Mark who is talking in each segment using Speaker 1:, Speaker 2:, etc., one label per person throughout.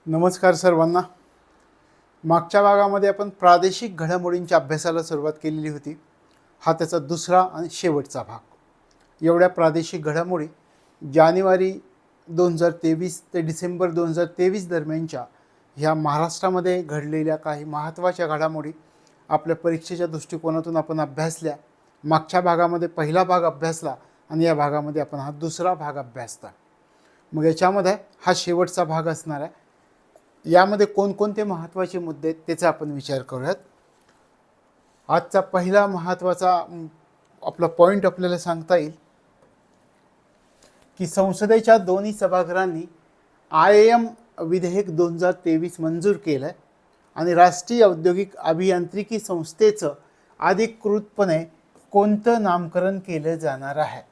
Speaker 1: नमस्कार सर्वांना. मागच्या भागामध्ये आपण प्रादेशिक घडामोडींच्या अभ्यासाला सुरुवात केलेली होती. हा त्याचा दुसरा आणि शेवटचा भाग. एवढ्या प्रादेशिक घडामोडी जानेवारी 2023 ते डिसेंबर 2023 दरम्यानच्या ह्या महाराष्ट्रामध्ये घडलेल्या काही महत्त्वाच्या घडामोडी आपल्या परीक्षेच्या दृष्टिकोनातून आपण अभ्यासल्या. मागच्या भागामध्ये पहिला भाग अभ्यासला आणि या भागामध्ये आपण हा दुसरा भाग अभ्यासला. मग याच्यामध्ये हा शेवटचा भाग असणार आहे. यामध्ये कोणकोणते महत्त्वाचे मुद्दे आहेत त्याचा आपण विचार करूयात. आजचा पहिला महत्त्वाचा आपला पॉईंट आपल्याला सांगता येईल की संसदेच्या दोन्ही सभागृहांनी IIM विधेयक 2023 मंजूर केलं आहे आणि राष्ट्रीय औद्योगिक अभियांत्रिकी संस्थेचं अधिकृतपणे कोणतं नामकरण केलं जाणार आहे?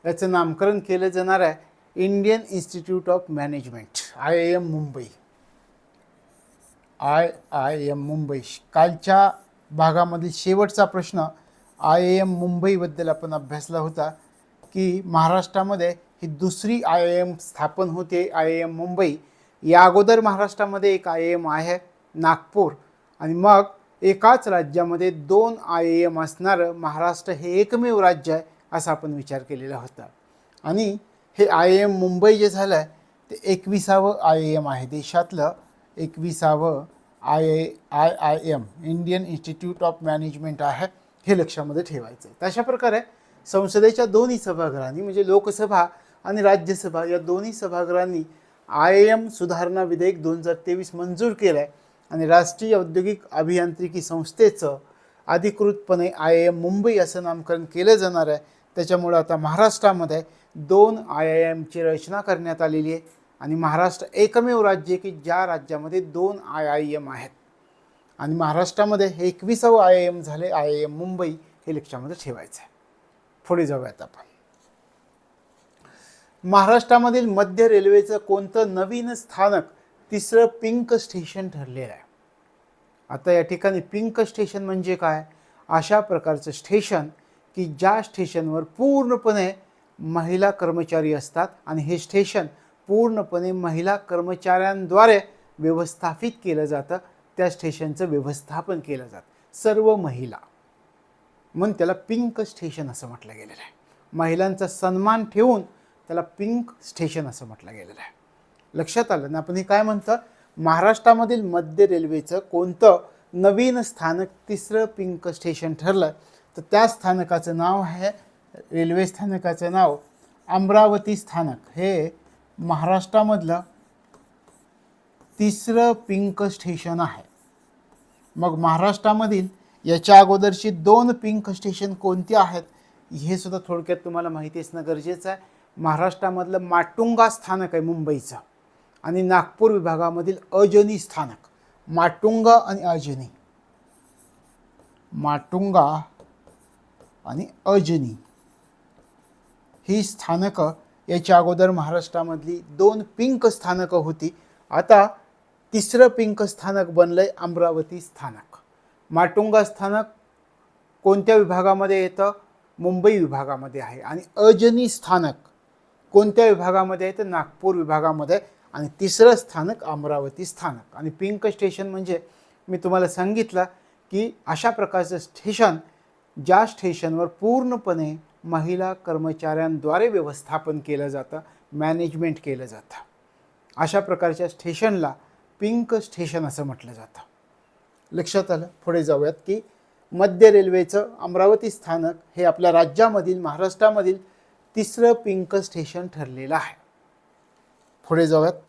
Speaker 1: याचं नामकरण केलं जाणार आहे Indian institute of management, IIM Mumbai. IIM Mumbai. कालच्या भागामधील शेवटचा प्रश्न IIM मुंबईबद्दल आपण अभ्यासला होता की महाराष्ट्रामध्ये ही दुसरी IIM स्थापन होते, IIM मुंबई. या अगोदर महाराष्ट्रामध्ये एक IIM आहे नागपूर, आणि मग एकाच राज्यामध्ये दोन IIM असणारं महाराष्ट्र हे एकमेव राज्य आहे असा आपण विचार केलेला होता. आणि हे IIM मुंबई जे झालं आहे ते 21वे IIM आहे, देशातलं 21वे IIM Indian institute of management आहे, हे लक्षामध्ये ठेवायचं आहे. तशा प्रकारे संसदेच्या दोन्ही सभागृहांनी म्हणजे लोकसभा आणि राज्यसभा या दोन्ही सभागृहांनी IIM सुधारणा विधेयक 2023 मंजूर केलं आहे आणि राष्ट्रीय औद्योगिक अभियांत्रिकी संस्थेचं अधिकृतपणे IIM मुंबई असं नामकरण केलं जाणार आहे. त्याच्यामुळं आता महाराष्ट्रामध्ये दोन IIMची रचना करण्यात आलेली आहे आणि महाराष्ट्र एकमेव राज्य आहे की ज्या राज्यामध्ये दोन IIM आहेत. आणि महाराष्ट्रामध्ये हे 21वे IIM झाले IIM मुंबई, हे लक्षामध्ये ठेवायचं आहे. पुढे जाऊयात आपण. महाराष्ट्रामधील मध्य रेल्वेचं कोणतं नवीन स्थानक तिसरं पिंक स्टेशन ठरलेलं आहे? आता या ठिकाणी पिंक स्टेशन म्हणजे काय? अशा प्रकारचं स्टेशन की ज्या स्टेशनवर पूर्णपणे महिला कर्मचारी असतात आणि हे स्टेशन पूर्णपणे महिला कर्मचाऱ्यांद्वारे व्यवस्थापित केलं जातं. त्या स्टेशनचं व्यवस्थापन केलं जातं सर्व महिला, म्हणून त्याला पिंक स्टेशन असं म्हटलं गेलेलं आहे. महिलांचा सन्मान ठेवून त्याला पिंक स्टेशन असं म्हटलं गेलेलं आहे. लक्षात आलं ना? आपण हे काय म्हणतं, महाराष्ट्रामधील मध्य रेल्वेचं कोणतं नवीन स्थानक तिसरं पिंक स्टेशन ठरलं, तर त्या स्थानकाचं नाव आहे, रेल्वे स्थानकाचं नाव अमरावती स्थानक. हे महाराष्ट्रामधलं तिसरं पिंक स्टेशन आहे. मग महाराष्ट्रामधील याच्या अगोदरची दोन पिंक स्टेशन कोणती आहेत हे सुद्धा थोडक्यात तुम्हाला माहिती असणं गरजेचं आहे. महाराष्ट्रामधलं माटुंगा स्थानक आहे मुंबईचं, आणि नागपूर विभागामधील अजनी स्थानक. माटुंगा आणि अजनी, माटुंगा आणि अजनी ही स्थानकं याच्या अगोदर महाराष्ट्रामधली दोन पिंक स्थानकं होती. आता तिसरं पिंक स्थानक बनलंय अमरावती स्थानक. माटुंगा स्थानक कोणत्या विभागामध्ये येतं? मुंबई विभागामध्ये आहे. आणि अजनी स्थानक कोणत्या विभागामध्ये आहे? तर नागपूर विभागामध्ये. आणि तिसरं स्थानक अमरावती स्थानक. आणि पिंक स्टेशन म्हणजे मी तुम्हाला सांगितलं की अशा प्रकारचं स्टेशन ज्या स्टेशनवर पूर्णपणे महिला कर्मचाऱ्यांद्वारे व्यवस्थापन केलं जातं, मॅनेजमेंट केलं जातं, अशा प्रकारच्या स्टेशनला पिंक स्टेशन असं म्हटलं जातं. लक्षात आलं? पुढे जाऊयात की मध्य रेल्वेचं अमरावती स्थानक हे आपल्या राज्यामधील महाराष्ट्रामधील तिसरं पिंक स्टेशन ठरलेलं आहे. पुढे जाऊयात.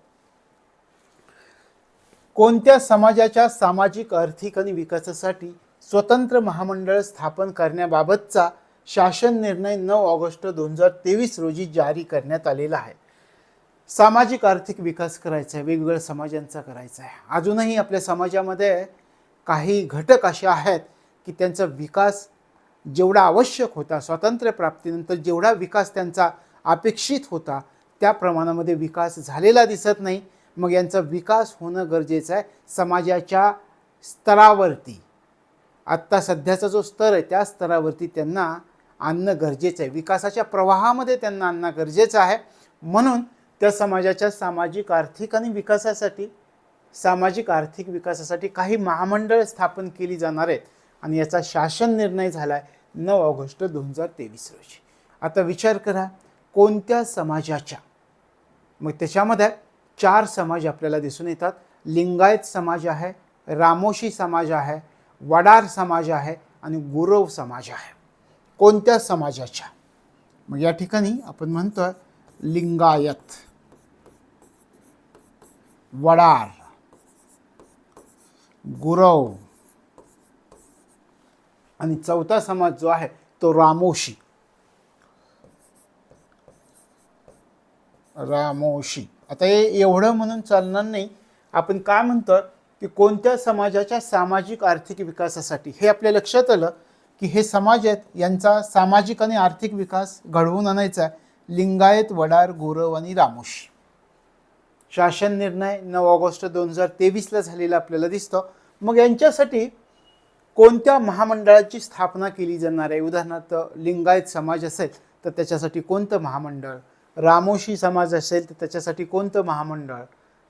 Speaker 1: कोणत्या समाजाच्या सामाजिक, आर्थिक आणि विकासासाठी स्वतंत्र महामंडळ स्थापन करण्याबाबतचा शासन निर्णय 9 ऑगस्ट 2023 रोजी जारी करण्यात आलेला आहे? सामाजिक आर्थिक विकास करायचा आहे, वेगवेगळ्या समाजांचा करायचा आहे. अजूनही आपल्या समाजामध्ये काही घटक असे आहेत की त्यांचा विकास जेवढा आवश्यक होता, स्वातंत्र्य प्राप्तीनंतर जेवढा विकास त्यांचा अपेक्षित होता त्या प्रमाणामध्ये विकास झालेला दिसत नाही. मग यांचा विकास होणं गरजेचं आहे समाजाच्या स्तरावरती. आत्ता सध्याचा जो स्तर आहे त्या स्तरावरती त्यांना आणणं गरजेचं आहे. विकासाच्या प्रवाहामध्ये त्यांना आणणं गरजेचं आहे. म्हणून त्या समाजाच्या सामाजिक आर्थिक विकासासाठी काही महामंडळ स्थापन केली जाणार आहेत आणि याचा शासन निर्णय झाला आहे 9 ऑगस्ट 2023 रोजी. आता विचार करा कोणत्या समाजाच्या, मग त्याच्यामध्ये 4 समाज आपल्याला दिसून येतात. लिंगायत समाज आहे, रामोशी समाज आहे, वडार समाज आहे आणि गुरव समाज आहे. कोणत्या समाजाच्या? मग या ठिकाणी आपण म्हणतोय लिंगायत, वडार, गुरव आणि चौथा समाज जो आहे तो रामोशी. आता हे एवढं म्हणून चालणार नाही. आपण काय म्हणतो की कोणत्या समाजाच्या सामाजिक आर्थिक विकासासाठी, हे आपल्या लक्षात आलं की हे समाज आहेत, यांचा सामाजिक आणि आर्थिक विकास घडवून आणायचा आहे. लिंगायत, वडार, गुरव आणि रामोशी. शासन निर्णय 9 ऑगस्ट 2023 झालेला आपल्याला दिसतो. मग यांच्यासाठी कोणत्या महामंडळाची स्थापना केली जाणार आहे? उदाहरणार्थ लिंगायत समाज असेल तर त्याच्यासाठी कोणतं महामंडळ, रामोशी समाज असेल तर त्याच्यासाठी कोणतं महामंडळ,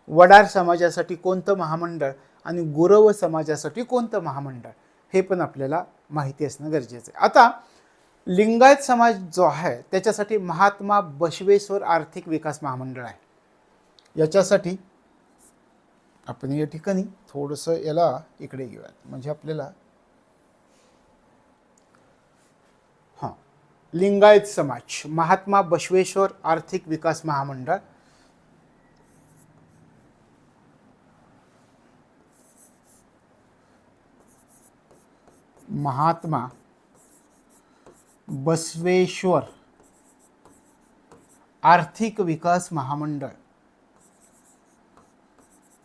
Speaker 1: वडार समाजासाठी कोणतं महामंडळ आणि गुरव समाजासाठी कोणतं महामंडळ, हे पण आपल्याला माहिती असणं गरजेचं आहे. आता लिंगायत समाज जो आहे त्याच्यासाठी महात्मा बसवेश्वर आर्थिक विकास महामंडळ आहे. याच्यासाठी आपण या ठिकाणी थोडंसं याला इकडे घेऊयात, म्हणजे आपल्याला लिंगायत समाज, महात्मा बसवेश्वर आर्थिक विकास महामंडळ. महात्मा बसवेश्वर आर्थिक विकास महामंडळ,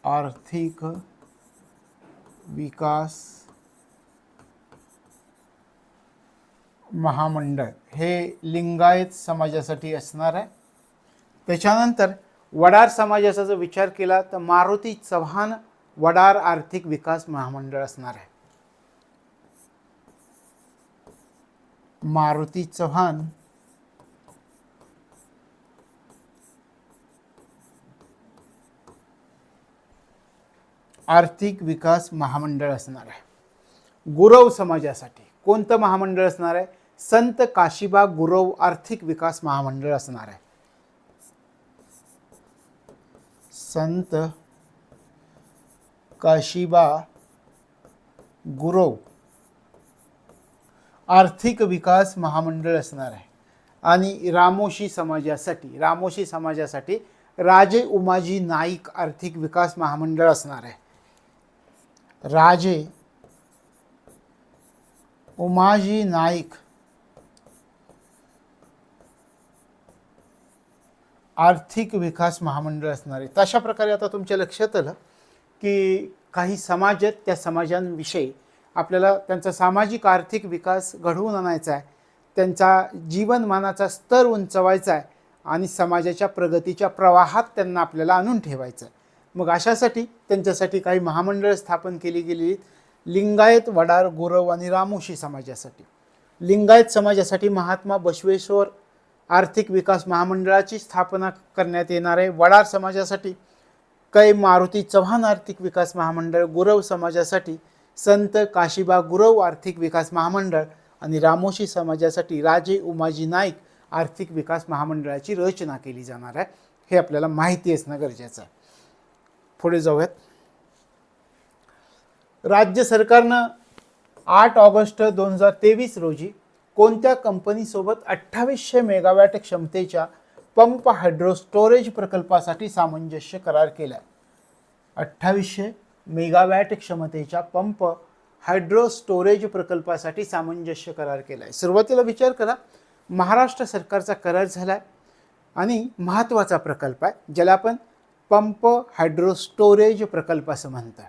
Speaker 1: आर्थिक विकास महामंडळ हे लिंगायत समाजासाठी असणार आहे. त्याच्यानंतर वडार समाजाचा जर विचार केला तर मारुती चव्हाण वडार आर्थिक विकास महामंडळ असणार आहे. मारुती चव्हाण आर्थिक विकास महामंडळ असणार आहे. गुरव समाजासाठी कोणतं महामंडळ असणार आहे? संत काशिबा गुरव आर्थिक विकास महामंडळ असणार आहे. संत काशिबा गुरव आर्थिक विकास महामंडळ असणार आहे. आणि रामोशी समाजासाठी राजे उमाजी नाईक आर्थिक विकास महामंडळ असणार आहे. राजे उमाजी नाईक आर्थिक विकास महामंडळ असणार आहे. तशा प्रकारे आता तुमच्या लक्षात आलं की काही समाज आहेत, त्या समाजांविषयी आपल्याला त्यांचा सामाजिक आर्थिक विकास घडवून आणायचा आहे, त्यांचा जीवनमानाचा स्तर उंचवायचा आहे आणि समाजाच्या प्रगतीच्या प्रवाहात त्यांना आपल्याला आणून ठेवायचं आहे. मग अशासाठी त्यांच्यासाठी काही महामंडळ स्थापन केली गेली. लिंगायत, वडार, गुरव आणि रामोशी समाजासाठी. लिंगायत समाजासाठी महात्मा बसवेश्वर आर्थिक विकास महामंडळाची स्थापना करण्यात येणार आहे. वडार समाजासाठी कै मारुती चव्हाण आर्थिक विकास महामंडळ, गुरव समाजासाठी संत काशिबा गुरव आर्थिक विकास महामंडळ आणि रामोशी समाजासाठी राजे उमाजी नाईक आर्थिक विकास महामंडळाची रचना केली जाणार आहे. हे आपल्याला माहिती असणं गरजेचं आहे. पुढे जाऊयात. राज्य सरकारनं 8 ऑगस्ट 2023 रोजी कोणत्या कंपनीसोबत 2800 मेगावॅट क्षमतेच्या पंप हायड्रो स्टोरेज प्रकल्पासाठी सामंजस्य करार केला आहे? 2800 मेगावॅट क्षमतेच्या पंप हायड्रो स्टोरेज प्रकल्पासाठी सामंजस्य करार केला आहे. सुरुवातीला विचार करा, महाराष्ट्र सरकारचा करार झाला आहे आणि महत्त्वाचा प्रकल्प आहे ज्याला आपण पंप हायड्रो स्टोरेज प्रकल्प असं म्हणतात.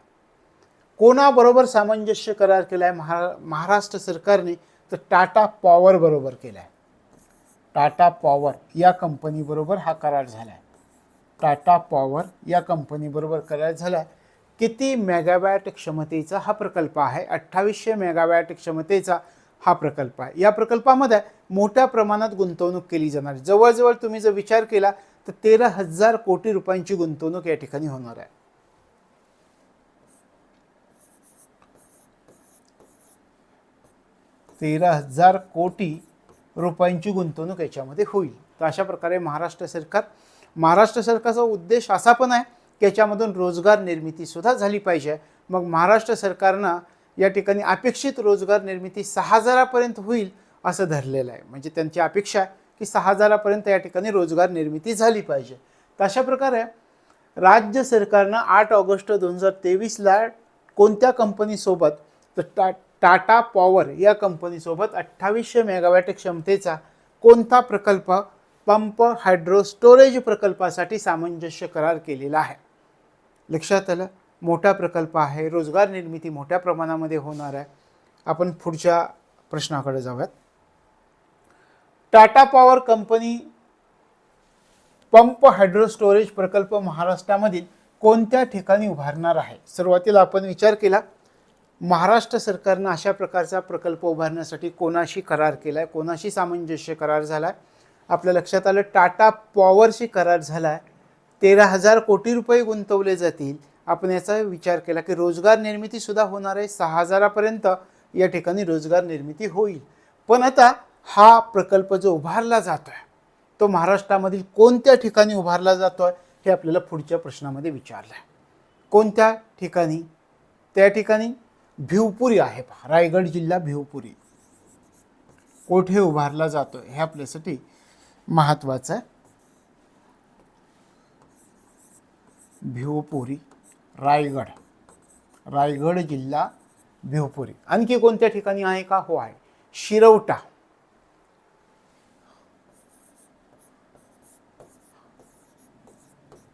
Speaker 1: कोणाबरोबर सामंजस्य करार केला आहे महाराष्ट्र सरकारने? तर टाटा पॉवर बरोबर केला आहे. टाटा पॉवर या कंपनीबरोबर हा करार झाला आहे. टाटा पॉवर या कंपनीबरोबर करार झाला आहे. किती मेगावॅट क्षमतेचा हा प्रकल्प आहे? 2800 मेगावॅट क्षमतेचा हा प्रकल्प आहे. या प्रकल्पामध्ये मोठ्या प्रमाणात गुंतवणूक केली जाणार. जवळजवळ तुम्ही जर विचार केला तर 13,000 कोटी रुपयांची गुंतवणूक या ठिकाणी होणार आहे. 13,000 कोटी रुपयांची गुंतवणूक याच्यामध्ये होईल. तर अशा प्रकारे महाराष्ट्र सरकारचा उद्देश असा पण आहे की याच्यामधून रोजगार निर्मिती सुद्धा झाली पाहिजे. मग महाराष्ट्र सरकारनं या ठिकाणी अपेक्षित रोजगार निर्मिती 6,000 पर्यंत होईल असं धरलेलं आहे. म्हणजे त्यांची अपेक्षा आहे की 6,000 पर्यंत या ठिकाणी रोजगार निर्मिती झाली पाहिजे. तर अशा प्रकारे राज्य सरकारनं 8 ऑगस्ट 2023ला कोणत्या कंपनीसोबत, तर टाटा पॉवर या कंपनीसोबत 2800 मेगावॅट क्षमतेचा कोणता प्रकल्प पंप हायड्रो स्टोरेज प्रकल्पासाठी सामंजस्य करार केलेला आहे. लक्षात आलं, मोठा प्रकल्प आहे, रोजगार निर्मिती मोठ्या प्रमाणामध्ये होणार आहे. आपण पुढच्या प्रश्नाकडे जाऊयात. Tata power company pump hydro storage प्रकल्प महाराष्ट्रामधील कोणत्या ठिकाणी उभारणार आहे? सुरुवातीला आपण विचार केला महाराष्ट्र सरकारनं अशा प्रकारचा प्रकल्प उभारण्यासाठी कोणाशी करार केलाय, कोणाशी सामंजस्य करार झालाय? आपल्या लक्षात आलं टाटा पॉवरशी करार झालाय. 13,000 कोटी रुपये गुंतवले जातील. आपण याचा विचार केला की रोजगार निर्मिती सुद्धा होणार आहे. 6,000 पर्यंत या ठिकाणी रोजगार निर्मिती होईल. पण आता हा प्रकल्प जो उभारला जातोय तो महाराष्ट्रामधील कोणत्या ठिकाणी उभारला जातोय हे आपल्याला पुढच्या प्रश्नामध्ये विचारलं आहे. कोणत्या ठिकाणी? त्या ठिकाणी भिवपुरी आहे. रायगड जिल्हा भिवपुरी कोठे उभारला जातोय हे आपल्यासाठी महत्त्वाचं आहे. भिवपुरी, रायगड जिल्हा भिवपुरी. आणखी कोणत्या ठिकाणी आहे का? हो आहे, शिरवटा.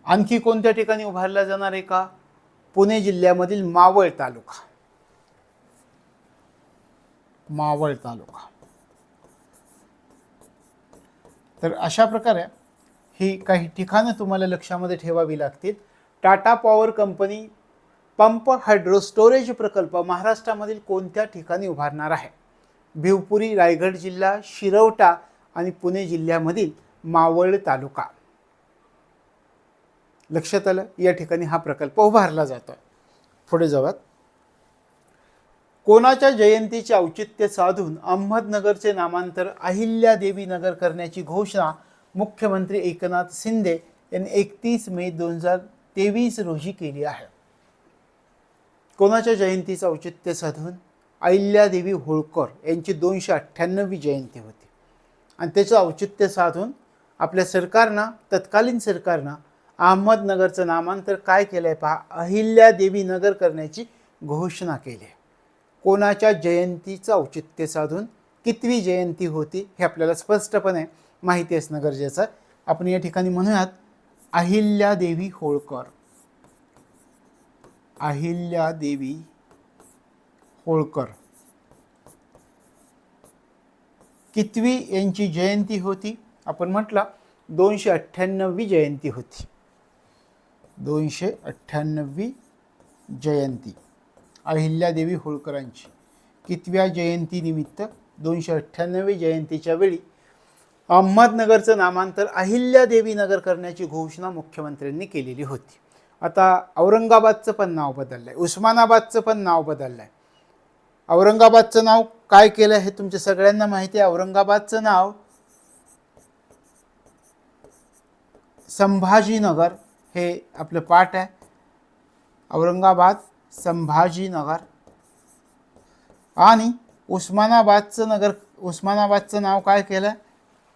Speaker 1: आणखी कोणत्या ठिकाणी उभारला जाणार आहे का? पुणे जिल्ह्यामधील मावळ तालुका. तर अशा प्रकारे ही काही ठिकाणं तुम्हाला लक्षामध्ये ठेवावी लागतील. Tata power company pump hydro storage प्रकल्प महाराष्ट्रामधील कोणत्या ठिकाणी उभारणार आहे? भिवपुरी, रायगड जिल्हा, शिरवटा आणि पुणे जिल्ह्यामधील मावळ तालुका. लक्षात आलं, या ठिकाणी हा प्रकल्प उभारला जातोय. पुढे जाऊयात. कोणाच्या जयंतीचे औचित्य साधून अहमदनगरचे नामांतर अहिल्यादेवी नगर करण्याची घोषणा मुख्यमंत्री एकनाथ शिंदे यांनी 31 मे 2023 रोजी केली आहे? कोणाच्या जयंतीचं औचित्य साधून? अहिल्यादेवी होळकर यांची 298वी जयंती होती आणि त्याचं औचित्य साधून आपल्या सरकारनं, तत्कालीन सरकारनं अहमदनगरचं नामांतर काय केलंय पहा, अहिल्यादेवी नगर करण्याची घोषणा केली आहे. कोणाच्या जयंतीचं औचित्य साधून? कितवी जयंती होती हे आपल्याला स्पष्टपणे माहिती असणं गरजेचं आहे. आपण या ठिकाणी म्हणूयात अहिल्यादेवी होळकर. अहिल्यादेवी होळकर कितवी यांची जयंती होती? आपण म्हटलं 298वी जयंती होती. 298वी जयंती अहिल्यादेवी होळकरांची. कितव्या जयंतीनिमित्त? 298वी जयंतीच्या वेळी अहमदनगरचं नामांतर अहिल्यादेवी नगर करण्याची घोषणा मुख्यमंत्र्यांनी केलेली होती. आता औरंगाबादचं पण नाव बदललंय, उस्मानाबादचं पण नाव बदललंय. औरंगाबादचं नाव काय केलं हे तुमच्या सगळ्यांना माहिती आहे. औरंगाबादचं नाव संभाजीनगर हे आपलं पाठ आहे. औरंगाबाद संभाजीनगर. आणि उस्मानाबादचं नाव काय केलं?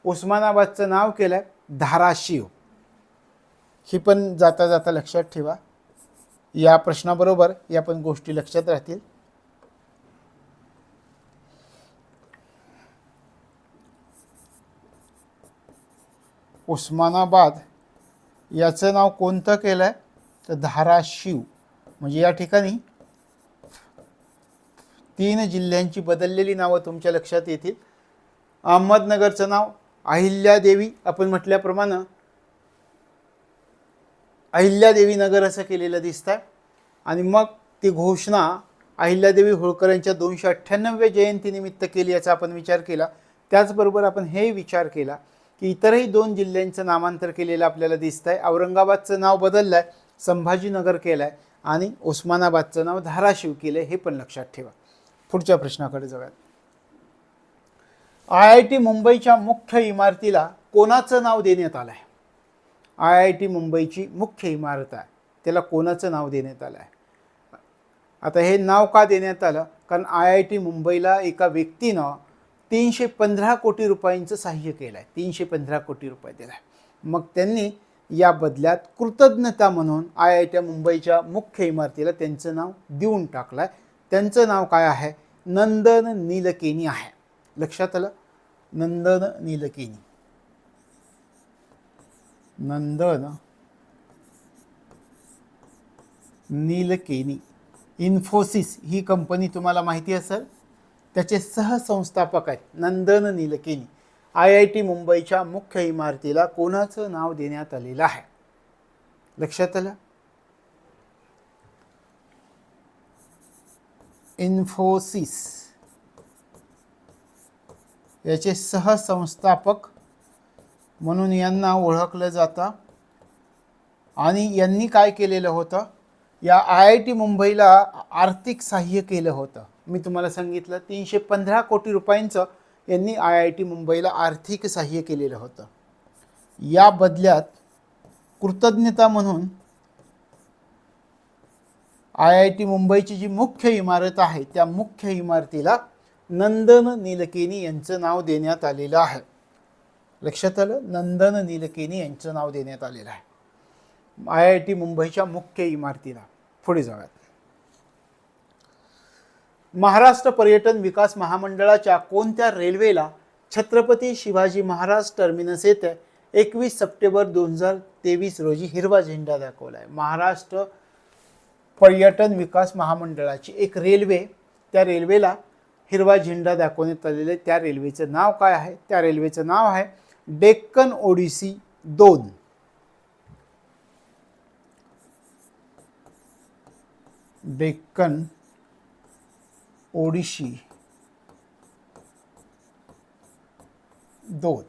Speaker 1: उस्मानाबादचं नाव केलं धाराशिव. ही पण जाता जाता लक्षात ठेवा. या प्रश्नाबरोबर या पण गोष्टी लक्षात राहतील. उस्मानाबाद याचं नाव कोणतं केलंय? तर धाराशिव. म्हणजे या ठिकाणी 3 जिल्ह्यांची बदललेली नावं तुमच्या लक्षात येतील. अहमदनगरचं नाव अहिल्यादेवी, आपण म्हटल्याप्रमाणे अहिल्यादेवी नगर असं केलेलं दिसतंय. आणि मग ती घोषणा अहिल्यादेवी होळकर यांच्या 298व्या जयंतीनिमित्त केली याचा आपण विचार केला. त्याचबरोबर आपण हे विचार केला की इतरही 2 जिल्ह्यांचं नामांतर केलेलं आपल्याला दिसत आहे. औरंगाबादचं नाव बदललं आहे, संभाजीनगर केलं आहे आणि उस्मानाबादचं नाव धाराशिव केलं आहे, हे पण लक्षात ठेवा. पुढच्या प्रश्नाकडे जाऊयात. IIT मुंबईच्या मुख्य इमारतीला कोणाचं नाव देण्यात आलं आहे? IIT मुंबईची मुख्य इमारत आहे, त्याला कोणाचं नाव देण्यात आलं आहे? आता हे नाव का देण्यात आलं? कारण IIT मुंबईला एका व्यक्तीनं 315 कोटी रुपयांचं सहाय्य केलं आहे, 315 कोटी रुपये दिला आहे. मग त्यांनी या बदल्यात कृतज्ञता म्हणून IIT मुंबईच्या मुख्य इमारतीला त्यांचं नाव देऊन टाकलं आहे. त्यांचं नाव काय आहे? नंदन नीलकेनी आहे. लक्षात आलं? नंदन नीलकेनी. नंदन नीलकेनी. इन्फोसिस ही कंपनी तुम्हाला माहिती असेल, त्याचे सहसंस्थापक आहेत नंदन नीलकेनी. IIT मुंबईच्या मुख्य इमारतीला कोणाचं नाव देण्यात आलेलं आहे? लक्षात आलं? इन्फोसिस याचे सहसंस्थापक म्हणून यांना ओळखलं जातं. आणि यांनी काय केलेलं होतं? या IIT मुंबईला आर्थिक सहाय्य केलं होतं. मी तुम्हाला सांगितलं 315 कोटी रुपयांचं यांनी IIT मुंबईला आर्थिक सहाय्य केलेलं होतं. या बदल्यात कृतज्ञता म्हणून IIT मुंबईची जी मुख्य इमारत आहे त्या मुख्य इमारतीला नंदन नीलकेनी यांचं नाव देण्यात आलेलं आहे. लक्षात आलं? नंदन नीलकेनी यांचं नाव देण्यात आलेलं आहे IIT मुंबईच्या मुख्य इमारतीला. पुढे जाऊयात. महाराष्ट्र पर्यटन विकास महामंडळाच्या कोणत्या रेल्वेला छत्रपती शिवाजी महाराज टर्मिनस येथे 21 सप्टेंबर 2023 रोजी हिरवा झेंडा दाखवला आहे? महाराष्ट्र पर्यटन विकास महामंडळाची एक रेल्वे, त्या रेल्वेला हिरवा झेंडा दाखवण्यात आलेले. त्या रेल्वेचं नाव काय आहे? त्या रेल्वेचं नाव आहे डेक्कन ओडिसी 2. डेक्कन ओडिसी 2.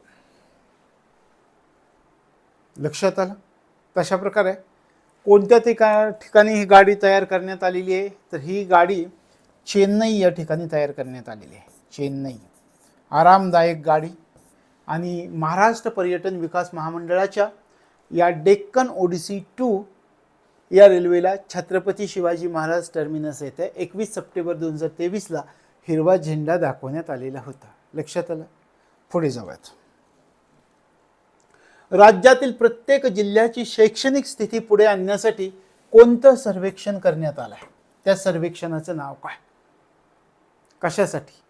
Speaker 1: लक्षात आलं? तशा प्रकारे कोणत्या ठिकाणी ही गाडी तयार करण्यात आलेली आहे? तर ही गाडी चेन्नई या ठिकाणी तयार करण्यात आलेली आहे. चेन्नई. आरामदायक गाडी. आणि महाराष्ट्र पर्यटन विकास महामंडळाच्या या डेक्कन ओडिसी 2 या रेल्वेला छत्रपती शिवाजी महाराज टर्मिनस येथे 21 सप्टेंबर 2023ला हिरवा झेंडा दाखवण्यात आलेला होता. लक्षात आलं? पुढे जाऊयात. राज्यातील प्रत्येक जिल्ह्याची शैक्षणिक स्थिती पुढे आणण्यासाठी कोणतं सर्वेक्षण करण्यात आलं आहे? त्या सर्वेक्षणाचं नाव काय? कशासाठी?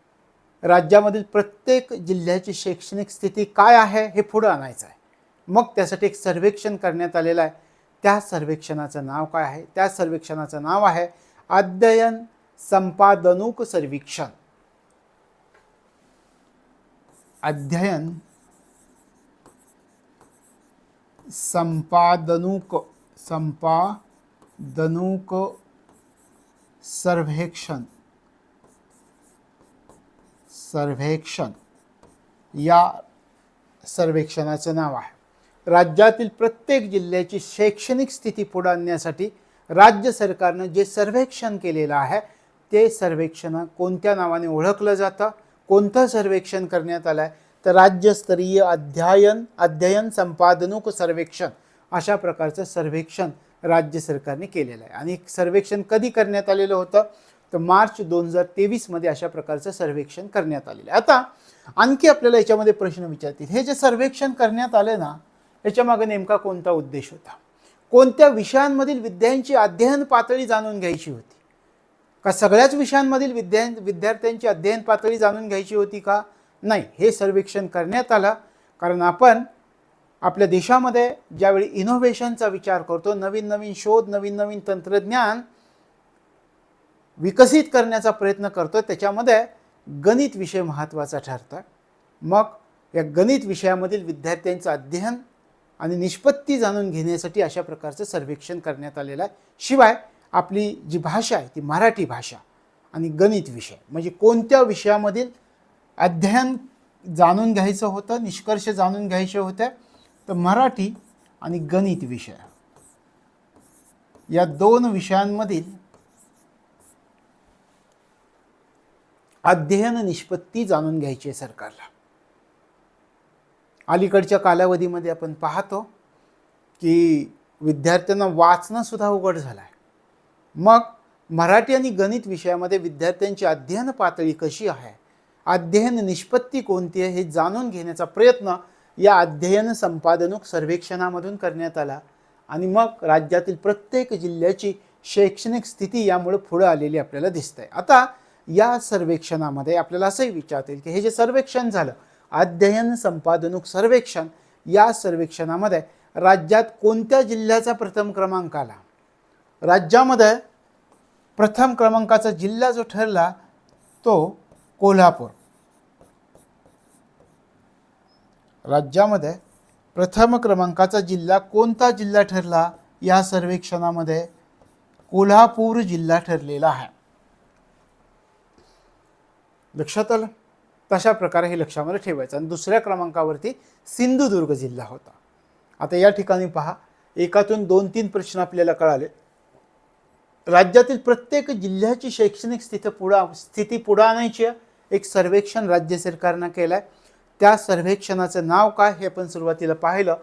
Speaker 1: राज्यामधील प्रत्येक जिल्ह्याची शैक्षणिक स्थिती काय आहे हे पुढे आणायचं आहे. मग त्यासाठी एक सर्वेक्षण करण्यात आलेलं आहे. त्या सर्वेक्षणाचं नाव काय आहे? त्या सर्वेक्षणाचं नाव आहे अध्ययन संपादनुक सर्वेक्षण. अध्ययन संपादनुक सर्वेक्षण या सर्वेक्षणाचं नाव आहे. राज्यातील प्रत्येक जिल्ह्याची शैक्षणिक स्थिती पुढे आणण्यासाठी राज्य सरकारनं जे सर्वेक्षण केलेलं आहे ते सर्वेक्षण कोणत्या नावाने ओळखलं जातं? कोणतं सर्वेक्षण करण्यात आलं आहे? तर राज्यस्तरीय अध्ययन संपादनुक सर्वेक्षण अशा प्रकारचं सर्वेक्षण राज्य सरकारने केलेलं आहे. आणि सर्वेक्षण कधी करण्यात आलेलं होतं? तर मार्च 2023 मध्ये अशा प्रकारचं सर्वेक्षण करण्यात आलेलं आहे. आता आणखी आपल्याला याच्यामध्ये प्रश्न विचारतील, हे जे सर्वेक्षण करण्यात आले ना, याच्यामागे नेमका कोणता उद्देश होता? कोणत्या विषयांमधील विद्यार्थ्यांची अध्ययन पातळी जाणून घ्यायची होती का? सगळ्याच विषयांमधील विद्यार्थ्यांची अध्ययन पातळी जाणून घ्यायची होती का? नाही. हे सर्वेक्षण करण्यात आलं कारण आपण आपल्या देशामध्ये ज्यावेळी इनोव्हेशनचा विचार करतो, नवीन नवीन शोध, नवीन नवीन तंत्रज्ञान विकसित करण्याचा प्रयत्न करतो, त्याच्यामध्ये गणित विषय महत्त्वाचा ठरतो. मग या गणित विषयामधील विद्यार्थ्यांचं अध्ययन आणि निष्पत्ती जाणून घेण्यासाठी अशा प्रकारचं सर्वेक्षण करण्यात आलेलं आहे. शिवाय आपली जी भाषा आहे ती मराठी भाषा आणि गणित विषय म्हणजे कोणत्या विषयामधील अध्ययन जाणून घ्यायचं होतं, निष्कर्ष जाणून घ्यायचे होते, तर मराठी आणि गणित विषय या दोन विषयांमधील अध्ययन निष्पत्ती जाणून घ्यायची आहे सरकारला. अलीकडच्या कालावधीमध्ये आपण पाहतो की विद्यार्थ्यांना वाचणं सुद्धा अवघड झालं आहे. मग मराठी आणि गणित विषयामध्ये विद्यार्थ्यांची अध्ययन पातळी कशी आहे, अध्ययन निष्पत्ती कोणती आहे, हे जाणून घेण्याचा प्रयत्न या अध्ययन संपादनूक सर्वेक्षणामधून करण्यात आला. आणि मग राज्यातील प्रत्येक जिल्ह्याची शैक्षणिक स्थिती यामुळे पुढे आलेली आपल्याला दिसते. आता या सर्वेक्षणामध्ये आपल्याला असंही विचारता येईल की हे जे सर्वेक्षण झालं, अध्ययन संपादनूक सर्वेक्षण, या सर्वेक्षणामध्ये राज्यात कोणत्या जिल्ह्याचा प्रथम क्रमांक आला? राज्यामध्ये प्रथम क्रमांकाचा जिल्हा जो ठरला तो कोल्हापूर. राज्यामध्ये प्रथम क्रमांकाचा जिल्हा कोणता जिल्हा ठरला? या सर्वेक्षणामध्ये कोल्हापूर जिल्हा ठरलेला आहे. लक्षात आलं? तशा प्रकारे हे लक्षामध्ये ठेवायचं. आणि दुसऱ्या क्रमांकावरती सिंधुदुर्ग जिल्हा होता. आता या ठिकाणी पहा, एकातून 2-3 प्रश्न आपल्याला कळाले. राज्यातील प्रत्येक जिल्ह्याची शैक्षणिक स्थिती पुढे आणायची एक सर्वेक्षण राज्य सरकारनं केलं आहे. त्या सर्वेक्षणाचं नाव काय हे आपण सुरुवातीला पाहिलं.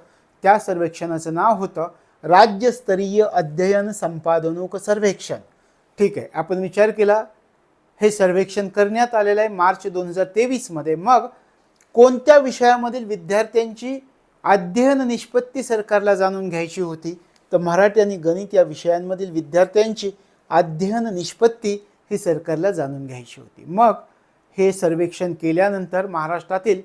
Speaker 1: त्या सर्वेक्षणाचं नाव होतं राज्यस्तरीय अध्ययन संपादनूक सर्वेक्षण. ठीक आहे, आपण विचार केला हे सर्वेक्षण करण्यात आलेलं आहे मार्च 2023 मध्ये. मग कोणत्या विषयामधील विद्यार्थ्यांची अध्ययन निष्पत्ती सरकारला जाणून घ्यायची होती? तर मराठी आणि गणित या विषयांमधील विद्यार्थ्यांची अध्ययन निष्पत्ती ही सरकारला जाणून घ्यायची होती. मग हे सर्वेक्षण केल्यानंतर महाराष्ट्रातील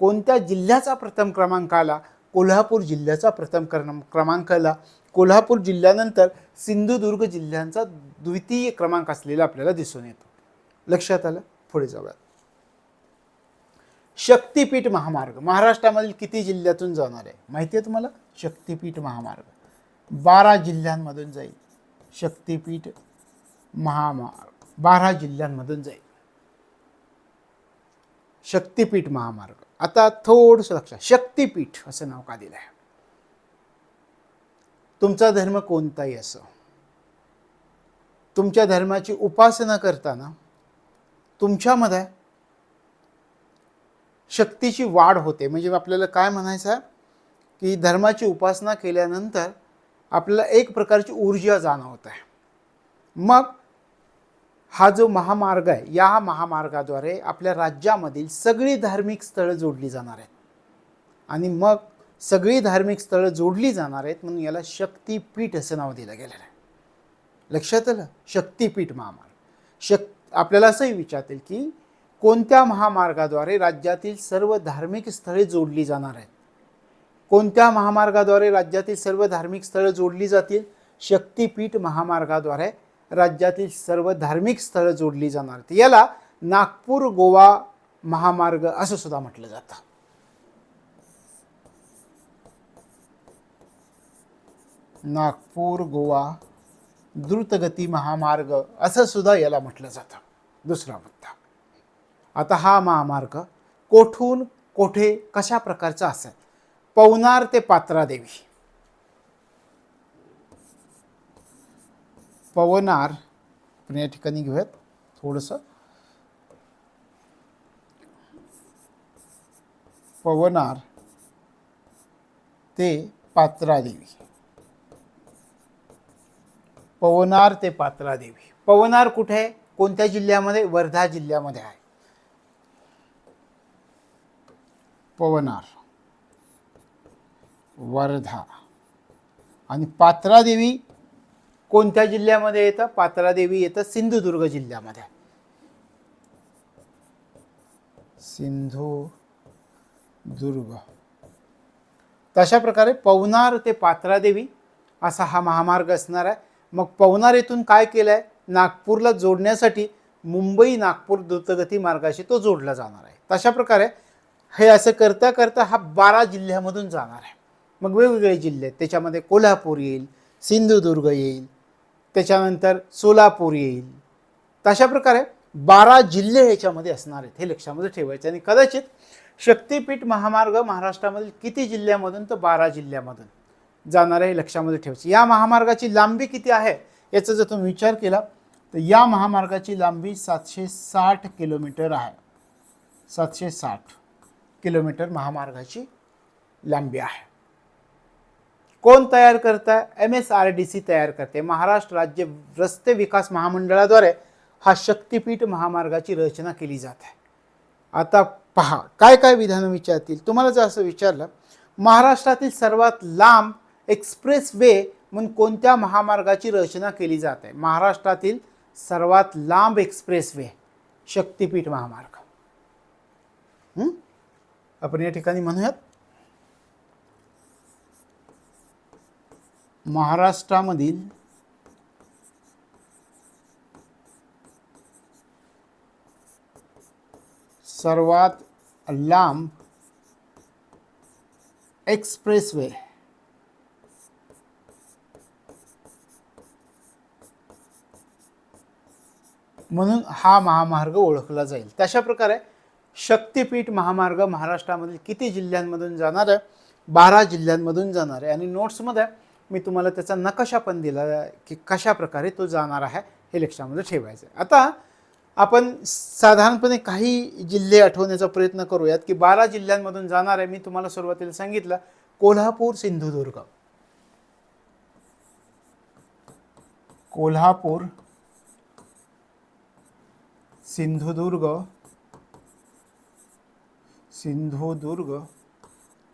Speaker 1: कोणत्या जिल्ह्याचा प्रथम क्रमांक आला? कोल्हापूर जिल्ह्याचा प्रथम क्रमांक आला. कोल्हापूर जिल्ह्यानंतर सिंधुदुर्ग जिल्ह्यांचा द्वितीय क्रमांक असलेला आपल्याला दिसून येतो. लक्षात आलं? पुढे जाऊयात. शक्तिपीठ महामार्ग महाराष्ट्रामधील किती जिल्ह्यातून जाणार आहे माहिती आहे तुम्हाला? शक्तिपीठ महामार्ग 12 जिल्ह्यांमधून जाईल. शक्तिपीठ महामार्ग 12 जिल्ह्यांमधून जाईल. शक्तिपीठ महामार्ग. आता थोडंसं लक्षात, शक्तिपीठ असं नाव का दिलं आहे? तुमचा धर्म कोणताही असो, तुमच्या धर्माची उपासना करताना तुमच्यामध्ये शक्तीची वाढ होते. म्हणजे आपल्याला काय म्हणायचं की धर्माची उपासना केल्यानंतर आपल्याला एक प्रकारची ऊर्जा जाणवत आहे. मग हा जो महामार्ग आहे, या महामार्गाद्वारे आपल्या राज्यामधील सगळी धार्मिक स्थळं जोडली जाणार आहेत. आणि मग सगळी धार्मिक स्थळं जोडली जाणार आहेत म्हणून याला शक्तिपीठ असं नाव दिलं गेलेलं आहे. लक्षात आलं? शक्तिपीठ महामार्ग. आपल्याला असंही विचारतील की कोणत्या महामार्गाद्वारे राज्यातील सर्व धार्मिक स्थळे जोडली जाणार आहेत? कोणत्या महामार्गाद्वारे राज्यातील सर्व धार्मिक स्थळं जोडली जातील? शक्तिपीठ महामार्गाद्वारे राज्यातील सर्व धार्मिक स्थळं जोडली जाणार आहेत. याला नागपूर गोवा महामार्ग असं सुद्धा म्हटलं जातं. नागपूर गोवा द्रुतगती महामार्ग असं सुद्धा याला म्हटलं जातं. दुसरा मुद्दा. आता हा महामार्ग कोठून कोठे कशा प्रकारचा असेल? पवनार ते पात्रादेवी. पवनार आपण या ठिकाणी घेऊयात थोडंसं. पवनार ते पात्रादेवी. पवनार ते पात्रादेवी. पवनार कुठे आहे? कोणत्या जिल्ह्यामध्ये? वर्धा जिल्ह्यामध्ये आहे. पवनार वर्धा. आणि पात्रादेवी कोणत्या जिल्ह्यामध्ये येतं? पात्रादेवी येतं सिंधुदुर्ग जिल्ह्यामध्ये. सिंधुदुर्ग. तशा प्रकारे पवनार ते पात्रादेवी असा हा महामार्ग असणार आहे. मग पवनार येथून काय केलंय? नागपूरला जोडण्यासाठी मुंबई नागपूर द्रुतगती मार्गाशी तो जोडला जाणार आहे. तशा प्रकारे हे असं करता करता हा 12 जिल्ह्यामधून जाणार आहे. मग वेगवेगळे जिल्हे आहेत, त्याच्यामध्ये कोल्हापूर येईल, सिंधुदुर्ग येईल, त्याच्यानंतर सोलापूर येईल. तशा प्रकारे 12 जिल्हे ह्याच्यामध्ये असणार आहेत, हे लक्षामध्ये ठेवायचे. आणि कदाचित शक्तिपीठ महामार्ग महाराष्ट्रामधील किती जिल्ह्यामधून, तर 12 जिल्ह्यामधून जाणार आहे, हे लक्षामध्ये ठेवायचे. या महामार्गाची लांबी किती आहे याचा जर तुम्ही विचार केला तर या महामार्गाची लांबी 760 किलोमीटर आहे. 760 किलोमीटर महामार्गाची लांबी आहे. कोण तयार करताय? MSRDC तयार करते. महाराष्ट्र राज्य रस्ते विकास महामंडळाद्वारे हा शक्तिपीठ महामार्गाची रचना केली जात आहे. आता पहा काय काय विधानं विचारतील तुम्हाला. जर असं विचारलं महाराष्ट्रातील सर्वात लांब एक्सप्रेस वे म्हणून कोणत्या महामार्गाची रचना केली जात आहे? महाराष्ट्रातील सर्वात लांब एक्सप्रेस वे शक्तिपीठ महामार्ग. आपण या ठिकाणी म्हणूयात महाराष्ट्रामधील सर्वात लांब एक्सप्रेसवे म्हणून हा महामार्ग ओळखला जाईल. तशा प्रकारे शक्तिपीठ महामार्ग महाराष्ट्रामधील किती जिल्ह्यांमधून जाणार आहे? 12 जिल्ह्यांमधून जाणार आहे. आणि नोट्समध्ये मी तुम्हाला त्याचा नकाशा पण दिला आहे की कशा प्रकारे तो जाणार आहे, हे लक्षामध्ये ठेवायचं आहे. आता आपण साधारणपणे काही जिल्हे आठवण्याचा प्रयत्न करूयात की 12 जिल्ह्यांमधून जाणार आहे. मी तुम्हाला सुरुवातीला सांगितलं कोल्हापूर, सिंधुदुर्ग. कोल्हापूर, सिंधुदुर्ग,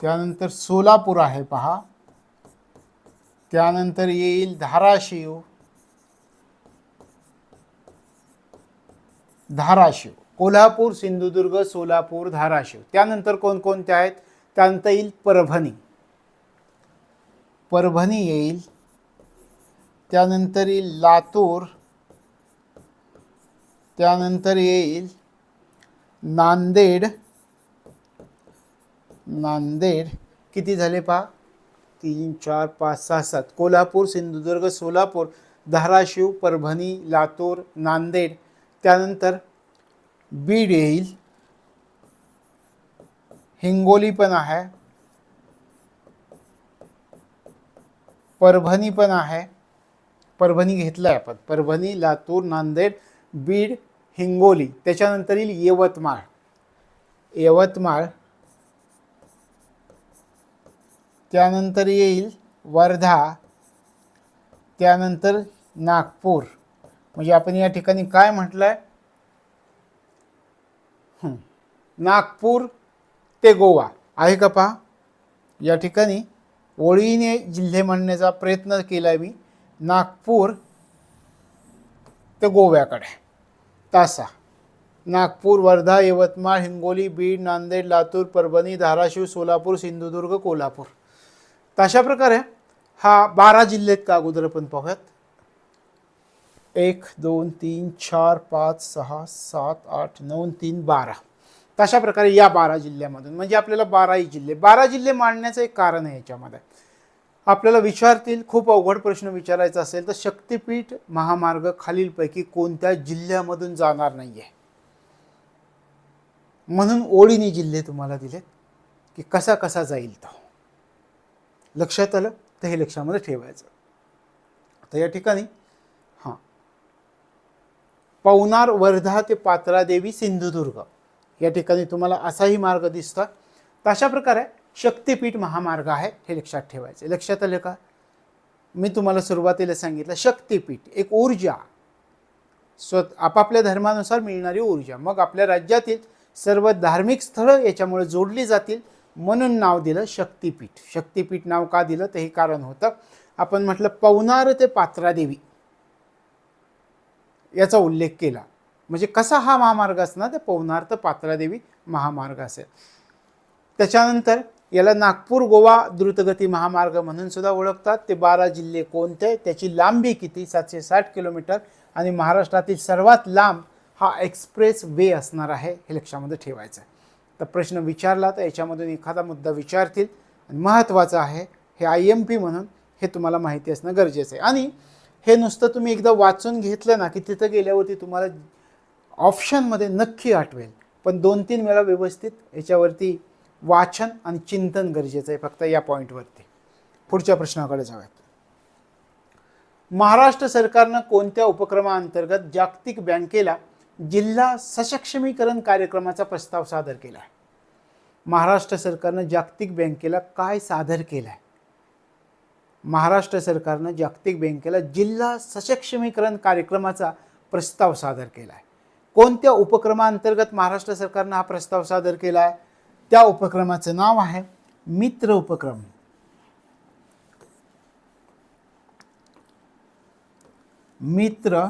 Speaker 1: त्यानंतर सोलापूर आहे पहा, त्यानंतर येईल धाराशिव, कोल्हापूर, सिंधुदुर्ग, सोलापूर, धाराशिव. त्यानंतर कोणकोणते आहेत? त्यानंतर येईल परभणी येईल, त्यानंतर येईल लातूर, त्यानंतर येईल नांदेड. किती झाले पहा? 3 4 5 6 7. कोल्हापूर, सिंधुदुर्ग, सोलापूर, धाराशिव, परभणी, लातूर, नांदेड. त्यानंतर बीड येईल, हिंगोली पण आहे, परभणी पण आहे. परभणी घेतलाय आपण. परभणी, लातूर, नांदेड, बीड, हिंगोली. त्याच्यानंतर येईल यवतमाळ, त्यानंतर येईल वर्धा, त्यानंतर नागपूर. म्हणजे आपण या ठिकाणी काय म्हटलंय? नागपूर ते गोवा आहे का पहा? या ठिकाणी ओळीने जिल्हे म्हणण्याचा प्रयत्न केलाय मी. नागपूर ते गोव्याकडे तासा. नागपूर, वर्धा, यवतमाळ, हिंगोली, बीड, नांदेड, लातूर, परभणी, धाराशिव, सोलापूर, सिंधुदुर्ग, कोल्हापूर. तशा प्रकारे हा 12 जिल्हे आहेत का अगोदर आपण पाहूयात. 1 2 3 4 5 6 7 8 9 3 12. तशा प्रकारे या 12 जिल्ह्यामधून म्हणजे आपल्याला 12 जिल्हे मांडण्याचं एक कारण आहे. याच्यामध्ये आपल्याला विचारतील खूप अवघड प्रश्न विचारायचा असेल तर शक्तिपीठ महामार्ग खालीलपैकी कोणत्या जिल्ह्यामधून जाणार नाहीये, म्हणून ओळीने जिल्हे तुम्हाला दिलेत की कसा कसा जाईल तो. लक्षात आलं तर हे लक्षामध्ये ठेवायचं. तर या ठिकाणी पवनार, वर्धा ते पात्रादेवी, सिंधुदुर्ग या ठिकाणी तुम्हाला असाही मार्ग दिसतो. तशा प्रकारे शक्तिपीठ महामार्ग आहे, हे लक्षात ठेवायचं. लक्षात आलं का? मी तुम्हाला सुरुवातीला सांगितलं शक्तिपीठ एक ऊर्जा, आपापल्या धर्मानुसार मिळणारी ऊर्जा. मग आपल्या राज्यातील सर्व धार्मिक स्थळं याच्यामुळे जोडली जातील म्हणून नाव दिलं शक्तिपीठ. शक्तिपीठ नाव का दिलं तर हे कारण होतं. आपण म्हटलं पवनार ते पात्रादेवी याचा उल्लेख केला. म्हणजे कसा हा महामार्ग असणार? तर पवनार ते पात्रादेवी महामार्ग असेल. त्याच्यानंतर याला नागपूर गोवा द्रुतगती महामार्ग म्हणून सुद्धा ओळखतात. ते 12 जिल्हे कोणते, त्याची लांबी किती? 760 किलोमीटर. आणि महाराष्ट्रातील सर्वात लांब हा एक्सप्रेस वे असणार आहे, हे लक्षामध्ये ठेवायचं आहे. तर प्रश्न विचारला तर याच्यामधून एखादा मुद्दा विचारतील आणि महत्त्वाचं आहे हे IMP म्हणून हे तुम्हाला माहिती असणं गरजेचं आहे. आणि हे नुसतं तुम्ही एकदा वाचून घेतलं ना की तिथं गेल्यावरती तुम्हाला ऑप्शनमध्ये नक्की आठवेल, पण 2-3 वेळा व्यवस्थित याच्यावरती वाचन आणि चिंतन गरजेचं आहे फक्त या पॉईंटवरती. पुढच्या प्रश्नाकडे जाऊयात. महाराष्ट्र सरकारनं कोणत्या उपक्रमाअंतर्गत जागतिक बँकेला जिल्हा सक्षमीकरण कार्यक्रमाचा प्रस्ताव सादर केला आहे? महाराष्ट्र सरकारनं जागतिक बँकेला काय सादर केलं आहे? महाराष्ट्र सरकारनं जागतिक बँकेला जिल्हा सक्षमीकरण कार्यक्रमाचा प्रस्ताव सादर केला आहे. कोणत्या उपक्रमाअंतर्गत महाराष्ट्र सरकारनं हा प्रस्ताव सादर केला आहे? त्या उपक्रमाचं नाव आहे मित्र उपक्रम. मित्र,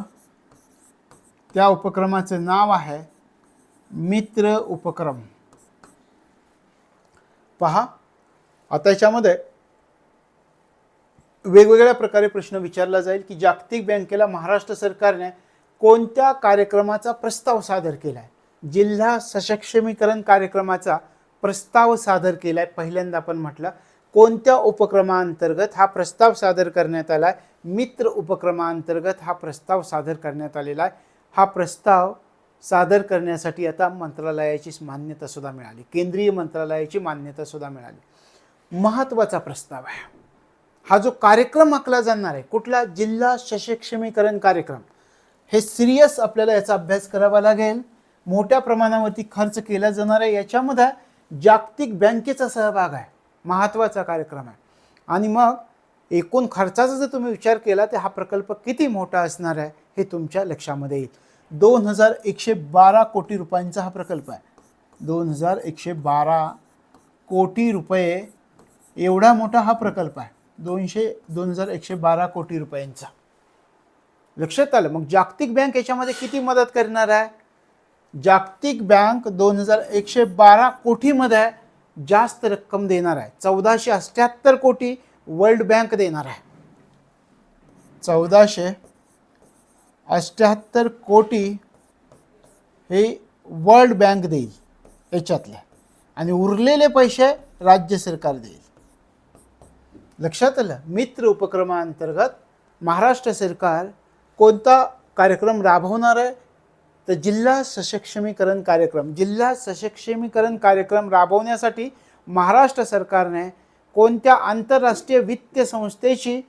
Speaker 1: त्या उपक्रमाचं नाव आहे मित्र उपक्रम. पहा, आता याच्यामध्ये वेगवेगळ्या प्रकारे प्रश्न विचारला जाईल की जागतिक बँकेला महाराष्ट्र सरकारने कोणत्या कार्यक्रमाचा प्रस्ताव सादर केला आहे? जिल्हा सक्षमीकरण कार्यक्रमाचा प्रस्ताव सादर केला आहे. पहिल्यांदा आपण म्हटलं कोणत्या उपक्रमाअंतर्गत हा प्रस्ताव सादर करण्यात आला आहे? मित्र उपक्रमाअंतर्गत हा प्रस्ताव सादर करण्यात आलेला आहे. हा प्रस्ताव सादर करण्यासाठी आता मंत्रालयाची मान्यता सुद्धा मिळाली, केंद्रीय मंत्रालयाची मान्यता सुद्धा मिळाली. महत्त्वाचा प्रस्ताव आहे हा. जो कार्यक्रम आखला जाणार आहे, कुठला? जिल्हा सक्षमीकरण कार्यक्रम. हे सिरियस आपल्याला याचा अभ्यास करावा लागेल. मोठ्या प्रमाणावरती खर्च केला जाणार आहे. याच्यामध्ये जागतिक बँकेचा सहभाग आहे. महत्त्वाचा कार्यक्रम आहे. आणि मग एकूण खर्चाचा जर तुम्ही विचार केला तर हा प्रकल्प किती मोठा असणार आहे हे तुमच्या लक्षामध्ये येईल. 2112 कोटी रुपयांचा हा प्रकल्प आहे. 2112 कोटी रुपये एवढा मोठा हा प्रकल्प आहे. 2112 कोटी रुपयांचा. लक्षात आलं? मग जागतिक बँक याच्यामध्ये किती मदत करणार आहे? जागतिक बँक 2112 कोटीमध्ये जास्त रक्कम देणार आहे. 1478 कोटी वर्ल्ड बँक देणार आहे. 1478 कोटी हे वर्ल्ड बँक देईल याच्यातले, आणि उरलेले पैसे राज्य सरकार देईल. लक्षात आलं? मित्र उपक्रमाअंतर्गत महाराष्ट्र सरकार कोणता कार्यक्रम राबवणार आहे? तर जिल्हा सक्षमीकरण कार्यक्रम. जिल्हा सक्षमीकरण कार्यक्रम राबवण्यासाठी महाराष्ट्र सरकारने कोणत्या आंतरराष्ट्रीय वित्तीय संस्थेची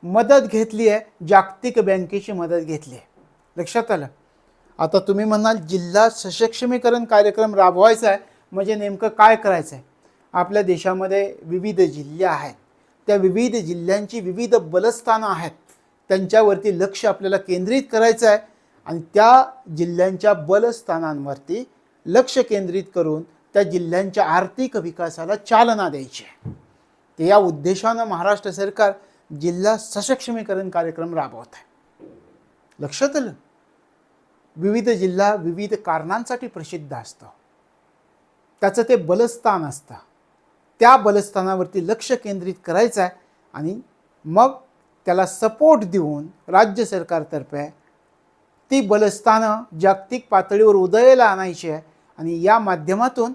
Speaker 1: मदत घेतली आहे? जागतिक बँकेची मदत घेतली आहे. लक्षात आलं? आता तुम्ही म्हणाल जिल्हा सक्षमीकरण कार्यक्रम राबवायचा आहे म्हणजे नेमकं काय करायचं आहे? आपल्या देशामध्ये विविध जिल्हे आहेत. त्या विविध जिल्ह्यांची विविध बलस्थानं आहेत. त्यांच्यावरती लक्ष आपल्याला केंद्रित करायचं आहे आणि त्या जिल्ह्यांच्या बलस्थानांवरती लक्ष केंद्रित करून त्या जिल्ह्यांच्या आर्थिक विकासाला चालना द्यायची आहे. ते या उद्देशानं महाराष्ट्र सरकार जिल्हा सक्षमीकरण कार्यक्रम राबवत आहे. लक्षात आलं? विविध जिल्हा विविध कारणांसाठी प्रसिद्ध असतं. त्याचं ते बलस्थान असतं. त्या बलस्थानावरती लक्ष केंद्रित करायचं आहे आणि मग त्याला सपोर्ट देऊन राज्य सरकारतर्फे ती बलस्थानं जागतिक पातळीवर उदयाला आणायची आहे आणि या माध्यमातून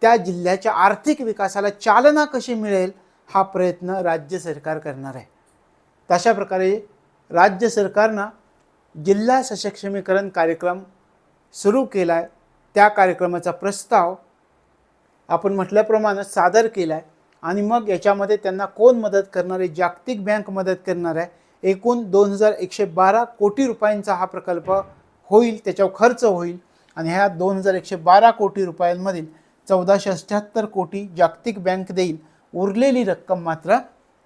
Speaker 1: त्या जिल्ह्याच्या आर्थिक विकासाला चालना कशी मिळेल हा प्रयत्न राज्य सरकार करणार आहे. तशा प्रकारे राज्य सरकारनं जिल्हा सक्षमीकरण कार्यक्रम सुरू केला आहे. त्या कार्यक्रमाचा प्रस्ताव आपण म्हटल्याप्रमाणे सादर केला आहे आणि मग याच्यामध्ये त्यांना कोण मदत करणार आहे? जागतिक बँक मदत करणार आहे. एकूण 2112 कोटी रुपयांचा हा प्रकल्प होईल, त्याच्यावर खर्च होईल आणि ह्या 2112 कोटी रुपयांमधील 1478 कोटी जागतिक बँक देईल. उरलेली रक्कम मात्र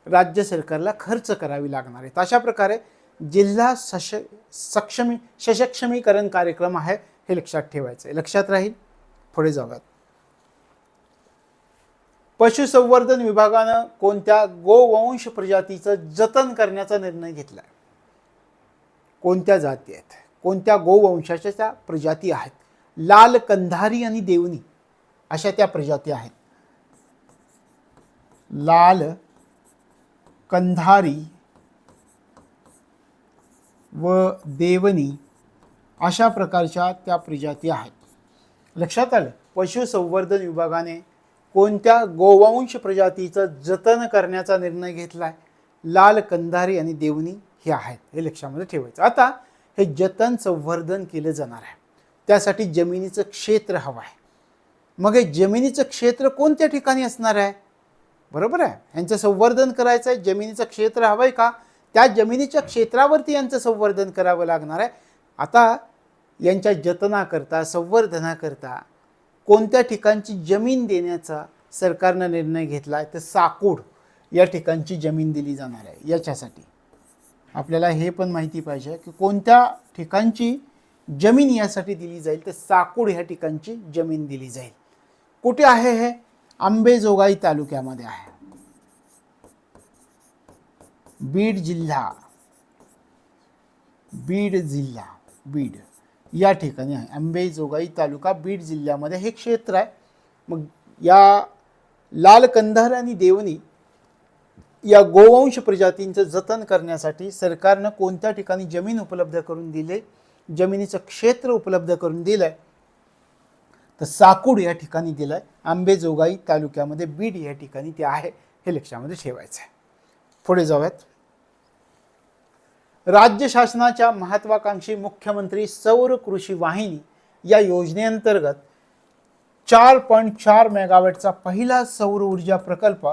Speaker 1: राज्य सरकारला खर्च करावी लागणार आहे. अशा प्रकारे जिल्हा सक्षमीकरण कार्यक्रम आहे हे लक्षात ठेवायचं आहे. लक्षात राहील. पुढे जाऊयात. पशुसंवर्धन विभागानं कोणत्या गोवंश प्रजातीचं जतन करण्याचा निर्णय घेतला? कोणत्या जाती आहेत? कोणत्या गोवंशाच्या प्रजाती आहेत? लाल, कंधारी आणि देवणी अशा त्या प्रजाती आहेत. लाल, कंधारी व देवणी अशा प्रकारच्या त्या प्रजाती आहेत. लक्षात आलं? पशुसंवर्धन विभागाने कोणत्या गोवंश प्रजातीचं जतन करण्याचा निर्णय घेतला आहे? लाल, कंधारी आणि देवणी हे आहेत. हे लक्षामध्ये ठेवायचं. आता हे जतन संवर्धन केलं जाणार आहे. त्यासाठी जमिनीचं क्षेत्र हवं आहे. मग हे जमिनीचं क्षेत्र कोणत्या ठिकाणी असणार आहे? बरोबर आहे, यांचं संवर्धन करायचं आहे, जमिनीचं क्षेत्र हवं आहे का? त्या जमिनीच्या क्षेत्रावरती यांचं संवर्धन करावं लागणार आहे. आता यांच्या जतनाकरता, संवर्धनाकरता कोणत्या ठिकाणची जमीन देण्याचा सरकारनं निर्णय घेतला आहे? तर साकूड या ठिकाणची जमीन दिली जाणार आहे. याच्यासाठी आपल्याला हे पण माहिती पाहिजे की कोणत्या ठिकाणची जमीन यासाठी दिली जाईल. तर साकूड ह्या ठिकाणची जमीन दिली जाईल. कुठे आहे हे? अंबेजोगाई तालुक्यामध्ये आहे. बीड जिल्हा बीड या ठिकाणी आहे. अंबेजोगाई तालुका बीड जिल्ह्यामध्ये हे क्षेत्र आहे. मग या लाल कंधार आणि देवणी या गोवंश प्रजातींचं जतन करण्यासाठी सरकारनं कोणत्या ठिकाणी जमीन उपलब्ध करून दिले, जमिनीचं क्षेत्र उपलब्ध करून दिलंय? तर साकूड या ठिकाणी दिलंय. अंबेजोगाई तालुक्यामध्ये बीड या ठिकाणी ते आहे. हे लक्षामध्ये ठेवायचं आहे. पुढे जाऊयात. राज्य शासनाच्या महत्वाकांक्षी मुख्यमंत्री सौर कृषी वाहिनी या योजनेअंतर्गत 4.4 मेगावॅटचा पहिला सौर ऊर्जा प्रकल्प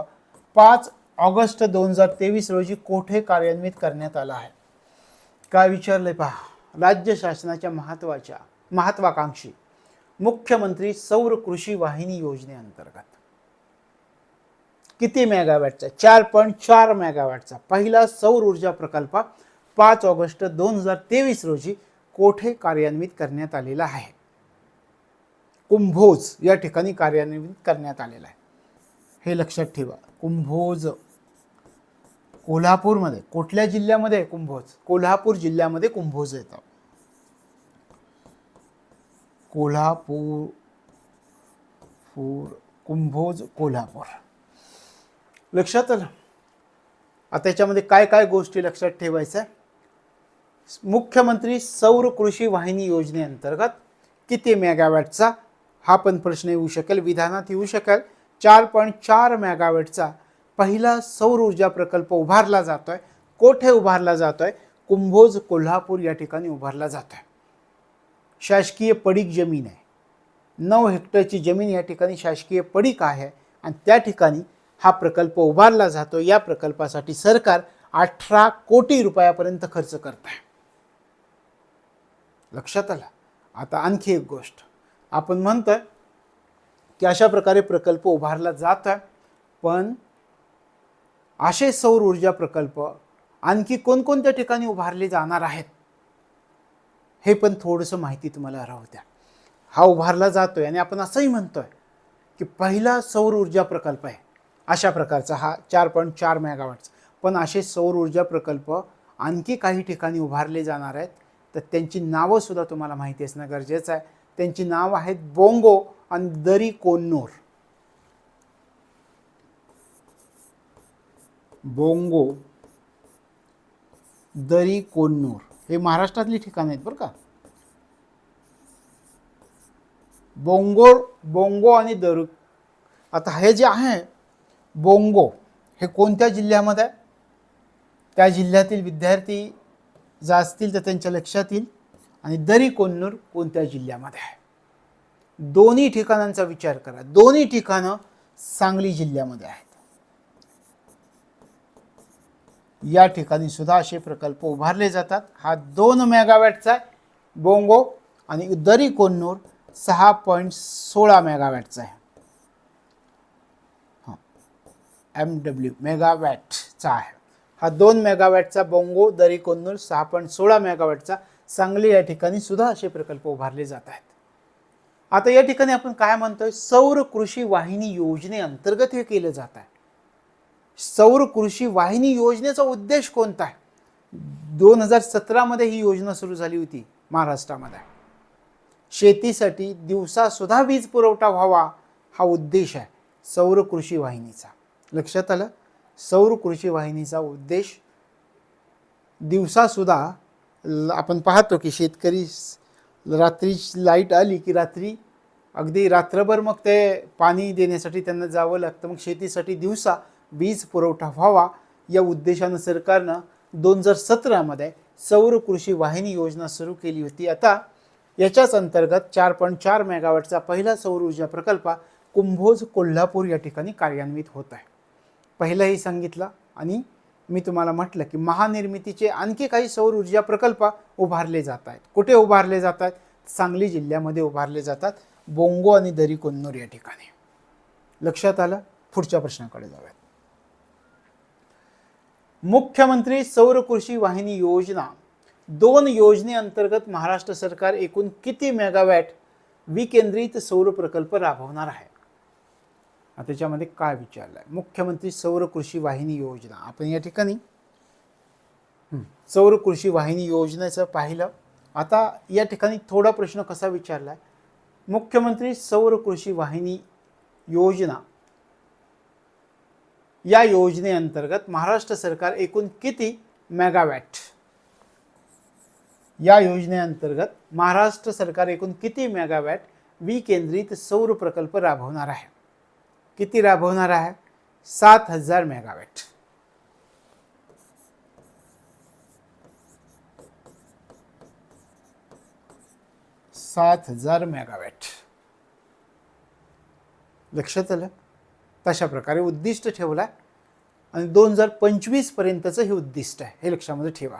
Speaker 1: 5 ऑगस्ट 2023 रोजी कोठे कार्यान्वित करण्यात आला आहे? काय विचारलंय पहा. राज्य शासनाच्या महत्वाकांक्षी मुख्यमंत्री सौर कृषी वाहिनी योजनेअंतर्गत किती मेगावॅटचा? 4.4 मेगावॅटचा पहिला सौर ऊर्जा प्रकल्प 5 ऑगस्ट 2023 रोजी कोठे कार्यान्वित करण्यात आलेला आहे? कुंभोज या ठिकाणी कार्यान्वित करण्यात आलेला आहे. हे लक्षात ठेवा. कुंभोज कोल्हापूरमध्ये. कुठल्या जिल्ह्यामध्ये? कुंभोज. कोल्हापूर जिल्ह्यामध्ये कुंभोज येतं. कुंभोज कोल्हापूर. लक्षात आलं? आता याच्यामध्ये काय काय गोष्टी लक्षात ठेवायच्या? मुख्यमंत्री सौर कृषी वाहिनी योजनेअंतर्गत किती मेगावॅटचा? हा पण प्रश्न येऊ शकेल, विधानात येऊ शकेल. 4.4 मेगावॅटचा पहिला सौर ऊर्जा प्रकल्प उभारला जातोय. कोठे उभारला जातोय? कुंभोज कोल्हापूर या ठिकाणी उभारला जातोय. शासकीय पडीक जमीन आहे. 9 हेक्टरची जमीन या ठिकाणी शासकीय पडीक आहे आणि त्या ठिकाणी हा प्रकल्प उभारला जातो. या प्रकल्पासाठी सरकार 18 कोटी रुपयापर्यंत खर्च करत आहे. लक्षात आलं? आता आणखी एक गोष्ट आपण म्हणतोय की अशा प्रकारे प्रकल्प उभारला जात आहे, पण असे सौर ऊर्जा प्रकल्प आणखी कोणकोणत्या ठिकाणी उभारले जाणार आहेत हे पण थोडंसं माहिती तुम्हाला राहू द्या. हा उभारला जातोय आणि आपण असंही म्हणतोय की पहिला सौर ऊर्जा प्रकल्प आहे अशा प्रकारचा हा 4.4 मेगावॅट्स. पण असे सौर ऊर्जा प्रकल्प आणखी काही ठिकाणी उभारले जाणार आहेत. तर त्यांची नावं सुद्धा तुम्हाला माहिती असणं गरजेचं आहे. त्यांची नावं आहेत बोंगो आणि दरी कोन्नूर. बोंगो, दरी कोन्नूर हे महाराष्ट्रातली ठिकाणं आहेत बरं का. बोंगो आणि दरी. आता हे जे आहे बोंगो हे कोणत्या जिल्ह्यामध्ये आहे? त्या जिल्ह्यातील विद्यार्थी जर असतील तर त्यांच्या लक्षात येईल. आणि दरी कोन्नूर कोणत्या जिल्ह्यामध्ये आहे? दोन्ही ठिकाणांचा विचार करा. दोन्ही ठिकाणं सांगली जिल्ह्यामध्ये आहेत. या ठिकाणी सुद्धा असे प्रकल्प उभारले जातात. हा 2 मेगावॅटचा आहे बोंगो आणि दरी कोन्नूर 6.16 मेगावॅटचा आहे. MW मेगावॅटचा आहे. हा 2 मेगावॅटचा बोंगो, दरी कोन्नूर 6.16 मेगावॅटचा सांगली या ठिकाणी सुद्धा असे प्रकल्प उभारले जात आहेत. आता या ठिकाणी आपण काय म्हणतोय? सौर कृषी वाहिनी योजनेअंतर्गत हे केलं जात आहे. सौर कृषी वाहिनी योजनेचा उद्देश कोणता आहे? 2017 मध्ये ही योजना सुरू झाली होती महाराष्ट्रामध्ये. शेतीसाठी दिवसा सुद्धा वीज पुरवठा व्हावा हा उद्देश आहे सौर कृषी वाहिनीचा. लक्षात आलं? सौर कृषी वाहिनीचा उद्देश दिवसा सुद्धा आपण पाहतो की शेतकरी रात्री लाईट आली की रात्री अगदी रात्रभर मग ते पाणी देण्यासाठी त्यांना जावं लागतं. मग शेतीसाठी दिवसा वीज पुरवठा व्हावा या उद्देशानं सरकारनं 2017 मध्ये सौर कृषी वाहिनी योजना सुरू केली होती. आता याच्याच अंतर्गत 4.4 मेगावॅटचा पहिला सौर ऊर्जा प्रकल्प कुंभोज कोल्हापूर या ठिकाणी कार्यान्वित होत आहे. पहिलंही सांगितलं आणि मी तुम्हाला म्हटलं की महानिर्मितीचे आणखी काही सौर ऊर्जा प्रकल्प उभारले जात आहेत. कुठे उभारले जात आहेत? सांगली जिल्ह्यामध्ये उभारले जातात, बोंगो आणि दरीकोन्नूर या ठिकाणी. लक्षात आलं? पुढच्या प्रश्नाकडे जाऊयात. मुख्यमंत्री सौर कृषी वाहिनी योजना 2 योजनेअंतर्गत महाराष्ट्र सरकार एकूण किती मेगावॅट विकेंद्रित सौर प्रकल्प राबवणार आहे? त्याच्यामध्ये काय विचारलंय? मुख्यमंत्री सौर कृषी वाहिनी योजना. आपण या ठिकाणी सौर कृषी वाहिनी योजनेचं पाहिलं. आता या ठिकाणी थोडा प्रश्न कसा विचारलाय? मुख्यमंत्री सौर कृषी वाहिनी योजना या योजनेअंतर्गत महाराष्ट्र सरकार एकूण किती मेगावॅट, या योजनेअंतर्गत महाराष्ट्र सरकार एकूण किती मेगावॅट विकेंद्रित सौर प्रकल्प राबवणार आहे? किती राबवणार आहे? 7000 मेगावॅट. 7000 मेगावॅट. लक्षात आलं? तशा प्रकारे उद्दिष्ट ठेवलं आणि 2025 पर्यंतचं हे उद्दिष्ट आहे, हे लक्षामध्ये ठेवा.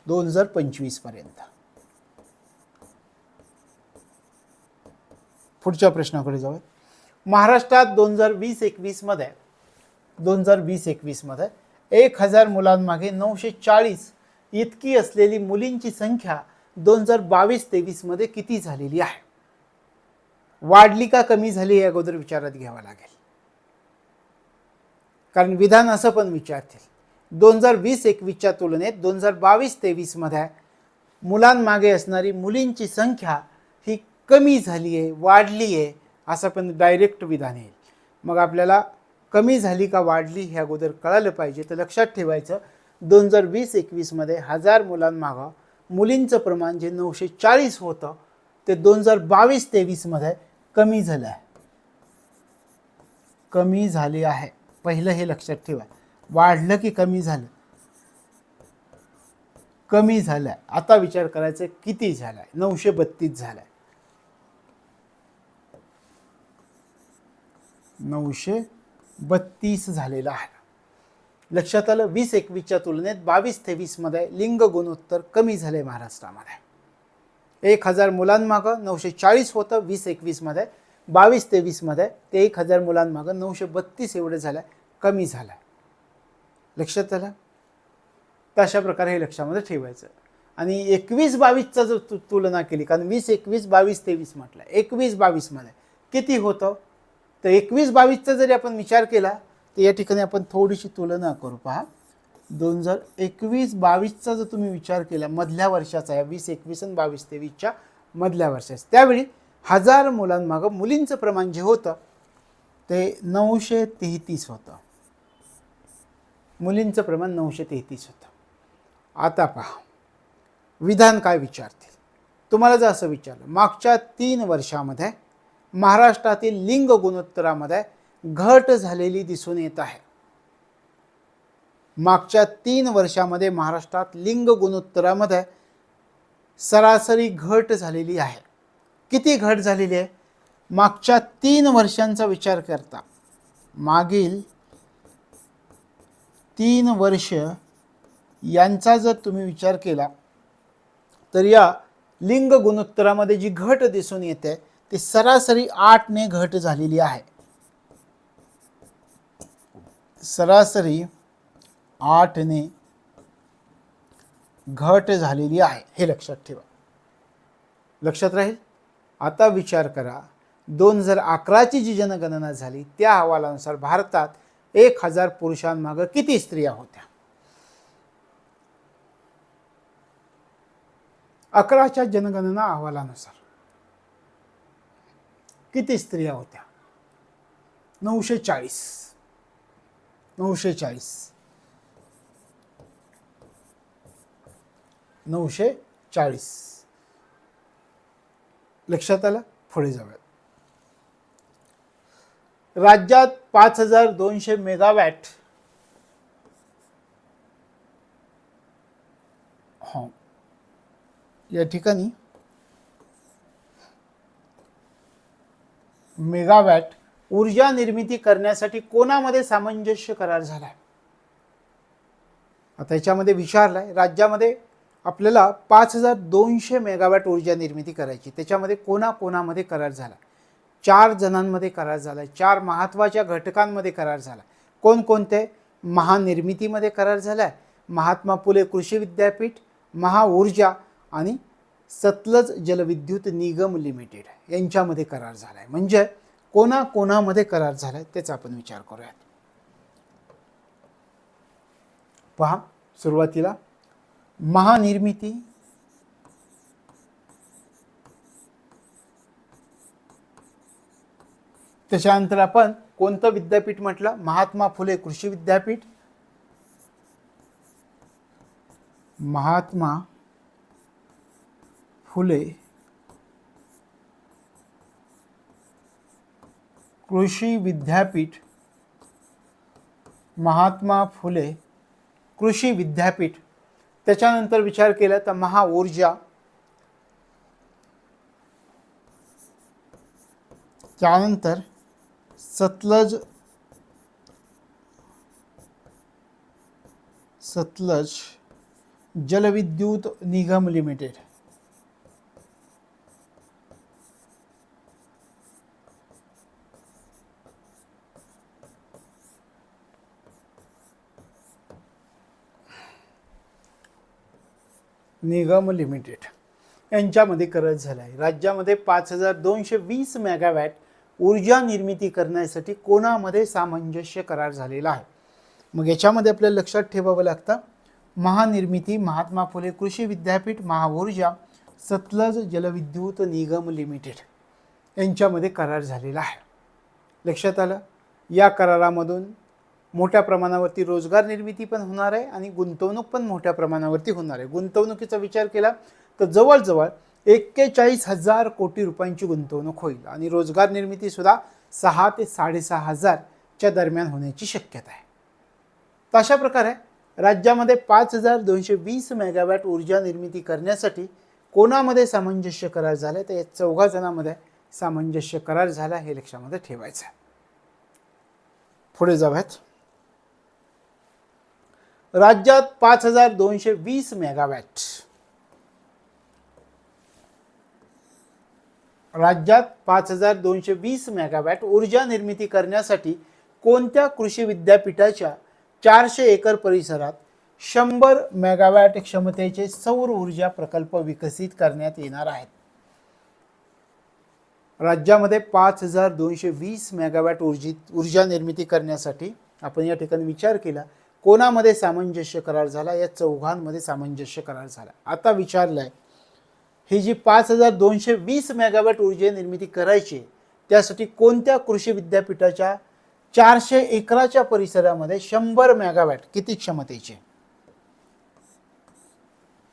Speaker 1: 2025 पर्यंत. पुढच्या प्रश्नाकडे जाऊया. महाराष्ट्रात 2020-21 मध्ये 1000 मुलांमागे 940 इतकी असलेली मुलींची संख्या 2022-23 मध्ये किती झालेली आहे? वाढली का कमी झाली हे अगोदर विचारात घ्यावा लागेल, कारण विधान असं पण विचारतील. 2020-21च्या तुलनेत 2022-23 मध्ये मुलांमागे असणारी मुलींची संख्या ही कमी झाली आहे, वाढली आहे, असं पण डायरेक्ट विधान येईल. मग आपल्याला कमी झाली का वाढली हे अगोदर कळालं पाहिजे. तर लक्षात ठेवायचं, 2020-21 मध्ये 1000 मुलांमागं मुलींचं प्रमाण जे 940 होतं ते 2022-23 मध्ये कमी झालं आहे, कमी झाले आहे. पहिलं हे लक्षात ठेवा. वाढलं की कमी झालं? कमी झालं. आता विचार करायचा किती झालाय? 932 झालाय. 932 झालेला आहे. लक्षात आलं? 20-21च्या तुलनेत 22-23 मध्ये लिंग गुणोत्तर कमी झाले महाराष्ट्रामध्ये. 1000 मुलांमागं 940 होतं 20-21 मध्ये, 22-23 मध्ये ते 1000 मुलांमागं 932 एवढे झालं, कमी झालं. लक्षात आलं? तशा प्रकारे हे लक्षामध्ये ठेवायचं. आणि 21-22चा जर तुलना केली, कारण 20-21, 22-23 म्हटलं, 21-22 मध्ये किती होतं? तर 21-22चा जरी आपण विचार केला तर या ठिकाणी आपण थोडीशी तुलना करू. पहा, 2021-22चा जर तुम्ही विचार केला, मधल्या वर्षाचा आहे, 20-21 आणि 22-23च्या मधल्या वर्षाचा, त्यावेळी 1000 मुलांमागं मुलींचं प्रमाण जे होतं ते 933 होतं. मुलींचं प्रमाण 933 होतं. आता पहा विधान काय विचारतील. तुम्हाला जर असं विचारलं, मागच्या 3 वर्षामध्ये महाराष्ट्रातील लिंग गुणोत्तरामध्ये घट झालेली दिसून येत आहे. मागच्या 3 वर्षामध्ये महाराष्ट्रात लिंग गुणोत्तरामध्ये सरासरी घट झालेली आहे. किती घट झालेली आहे? मागच्या 3 वर्षांचा विचार करता, मागील 3 वर्ष यांचा जर तुम्ही विचार केला तर या लिंग गुणोत्तरामध्ये जी घट दिसून येते ती सरासरी 8 ने घट झालेली आहे. सरासरी 8 ने घट झालेली आहे, हे लक्षात ठेवा. लक्षात राहील? आता विचार करा, 2011ची जी जनगणना झाली त्या अहवालानुसार भारतात 1000 पुरुषांमागे किती स्त्रिया होत्या? 11च्या जनगणना अहवालानुसार किती स्त्रिया होत्या? 940. 940. लक्षात आलं? पुढे जाऊया. राज्यात 5200 मेगावॅट या ठिकाणी मेगावॅट ऊर्जा निर्मिती करण्यासाठी कोणामध्ये सामंजस्य करार झाला? आता याच्यामध्ये विचारलाय राज्यामध्ये आपल्याला 5200 मेगावॅट ऊर्जा निर्मिती करायची, त्याच्यामध्ये कोणाकोणामध्ये करार झाला? 4 जणांमध्ये करार झाला, 4 महत्त्वाच्या घटकांमध्ये करार झाला. कोणकोणते? महानिर्मितीमध्ये करार झाला, महात्मा फुले कृषी विद्यापीठ, महाऊर्जा आणि सतलज जलविद्युत निगम लिमिटेड यांच्यामध्ये करार झाला आहे. म्हणजे कोणाकोणामध्ये करार झाला त्याचा आपण विचार करूयात. पहा, सुरुवातीला महानिर्मिती, त्याच्यानंतर आपण कोणतं विद्यापीठ म्हटलं? महात्मा फुले कृषी विद्यापीठ, महात्मा फुले कृषी विद्यापीठ, महात्मा फुले कृषी विद्यापीठ. त्याच्यानंतर विचार केला तर महाऊर्जा, त्यानंतर सतलज जलविद्युत निगम लिमिटेड. निगम लिमिटेड यांच्यामध्ये करार झाला आहे. राज्यामध्ये 5220 मेगावॅट ऊर्जा निर्मिती करण्यासाठी कोणामध्ये सामंजस्य करार झालेला आहे? मग याच्यामध्ये आपल्याला लक्षात ठेवावं लागतं महानिर्मिती, महात्मा फुले कृषी विद्यापीठ, महाऊर्जा, सतलज जलविद्युत निगम लिमिटेड यांच्यामध्ये करार झालेला आहे. लक्षात आलं? या करारामधून मोठ्या प्रमाणावरती रोजगार निर्मिती पण होणार आहे आणि गुंतवणूक पण मोठ्या प्रमाणावरती होणार आहे. गुंतवणुकीचा विचार केला तर जवळजवळ 41,000 कोटी रुपयांची गुंतवणूक होईल आणि रोजगार निर्मिती सुद्धा 6 ते 6,500 च्या दरम्यान होण्याची शक्यता आहे. तर अशा प्रकारे राज्यामध्ये 5220 मेगावॅट ऊर्जा निर्मिती करण्यासाठी कोणामध्ये सामंजस्य करार झाला? तर या 4 जणांमध्ये सामंजस्य करार झाला, हे लक्षामध्ये ठेवायचं आहे. पुढे जाऊयात. राज्यात 5220 मेगावॅट, राज्यात 5220 मेगावॅट ऊर्जा निर्मिती करण्यासाठी कोणत्या कृषी विद्यापीठाच्या 400 एकर परिसरात 100 मेगावॅट क्षमतेचे सौर ऊर्जा प्रकल्प विकसित करण्यात येणार आहेत? राज्यामध्ये 5220 मेगावॅट ऊर्जा निर्मिती करण्यासाठी आपण या ठिकाणी विचार केला कोणामध्ये सामंजस्य करार झाला? या 4 सामंजस्य करार झाला. आता विचारलंय ही जी 5220 मेगावॅट ऊर्जा निर्मिती करायची त्यासाठी कोणत्या कृषी विद्यापीठाच्या 400 एकराच्या परिसरामध्ये 100 मेगावॅट किती क्षमतेचे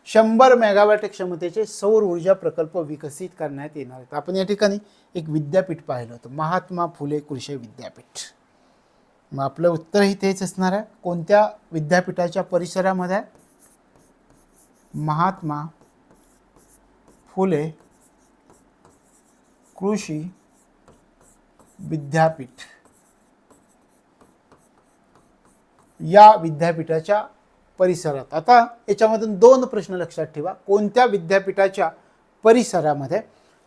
Speaker 1: 100 मेगावॅट क्षमतेचे सौर ऊर्जा प्रकल्प विकसित करण्यात येणार आहेत? आपण या ठिकाणी एक विद्यापीठ पाहिलं होतं, महात्मा फुले कृषी विद्यापीठ. मग आपलं उत्तरही तेच असणार आहे. कोणत्या विद्यापीठाच्या परिसरामध्ये? महात्मा फुले कृषी विद्यापीठ या विद्यापीठाच्या परिसरात. आता याच्यामधून 2 प्रश्न लक्षात ठेवा. कोणत्या विद्यापीठाच्या परिसरामध्ये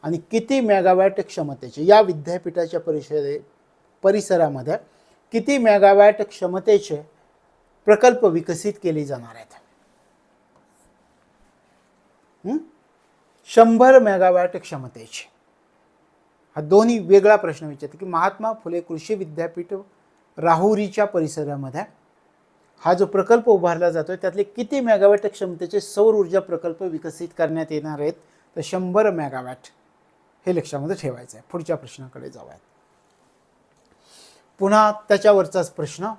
Speaker 1: आणि किती मेगावॅट क्षमतेचे? या विद्यापीठाच्या परिसरामध्ये किती मेगावॅट क्षमतेचे प्रकल्प विकसित केले जाणार आहेत? 100 मेगावॅट क्षमतेचे. हा दोन्ही वेगळा प्रश्न विचारतो की महात्मा फुले कृषी विद्यापीठ राहुरीच्या परिसरामध्ये हा जो प्रकल्प उभारला जातोय त्यातले किती मेगावॅट क्षमतेचे सौर ऊर्जा प्रकल्प विकसित करण्यात येणार आहेत? तर 100 मेगावॅट, हे लक्षामध्ये ठेवायचं आहे. पुढच्या प्रश्नाकडे जाऊयात. पुन्हा त्याच्यावरचाच प्रश्न.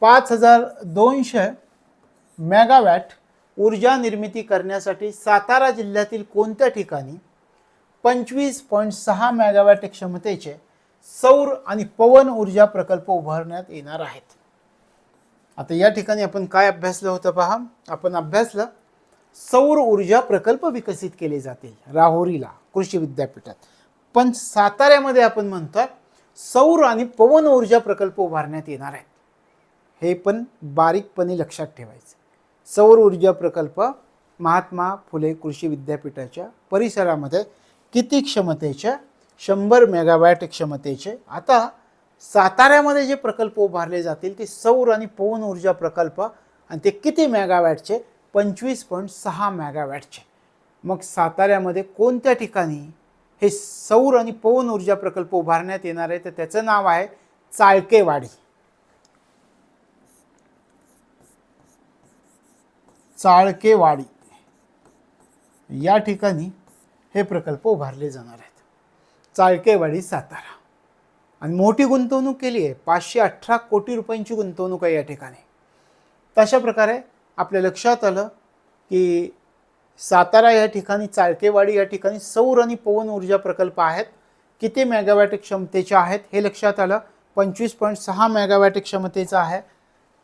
Speaker 1: 5200 मेगावॅट ऊर्जा निर्मिती करण्यासाठी सातारा जिल्ह्यातील कोणत्या ठिकाणी 25.6 मेगावॅट क्षमतेचे सौर आणि पवन ऊर्जा प्रकल्प उभारण्यात येणार आहेत? आता या ठिकाणी आपण काय अभ्यासलं होतं पहा. आपण अभ्यासलं सौर ऊर्जा प्रकल्प विकसित केले जातील राहुरीला कृषी विद्यापीठात. पण साताऱ्यामध्ये आपण म्हणतो सौर आणि पवन ऊर्जा प्रकल्प उभारण्यात येणार आहेत. हे पण बारीकपणे लक्षात ठेवायचं. सौर ऊर्जा प्रकल्प महात्मा फुले कृषी विद्यापीठाच्या परिसरामध्ये किती क्षमतेच्या? 100 मेगावॅट क्षमतेचे. आता साताऱ्यामध्ये जे प्रकल्प उभारले जातील ते सौर आणि पवन ऊर्जा प्रकल्प, आणि ते किती मेगावॅटचे? 25.6 मेगावॅटचे. मग साताऱ्यामध्ये कोणत्या ठिकाणी हे सौर आणि पवन ऊर्जा प्रकल्प उभारण्यात येणार आहे? तर त्याचं नाव आहे चाळकेवाडी. चाळकेवाडी या ठिकाणी हे प्रकल्प उभारले जाणार आहेत. चाळकेवाडी, सातारा. आणि मोठी गुंतवणूक केली आहे. 518 कोटी रुपयांची गुंतवणूक आहे या ठिकाणी. तशा प्रकारे आपल्या लक्षात आलं की सातारा या ठिकाणी, चाळकेवाडी या ठिकाणी सौर आणि पवन ऊर्जा प्रकल्प आहेत. किती मेगावॅट क्षमतेचे आहेत हे लक्षात आलं. 25.6 मेगावॅट क्षमतेचा आहे.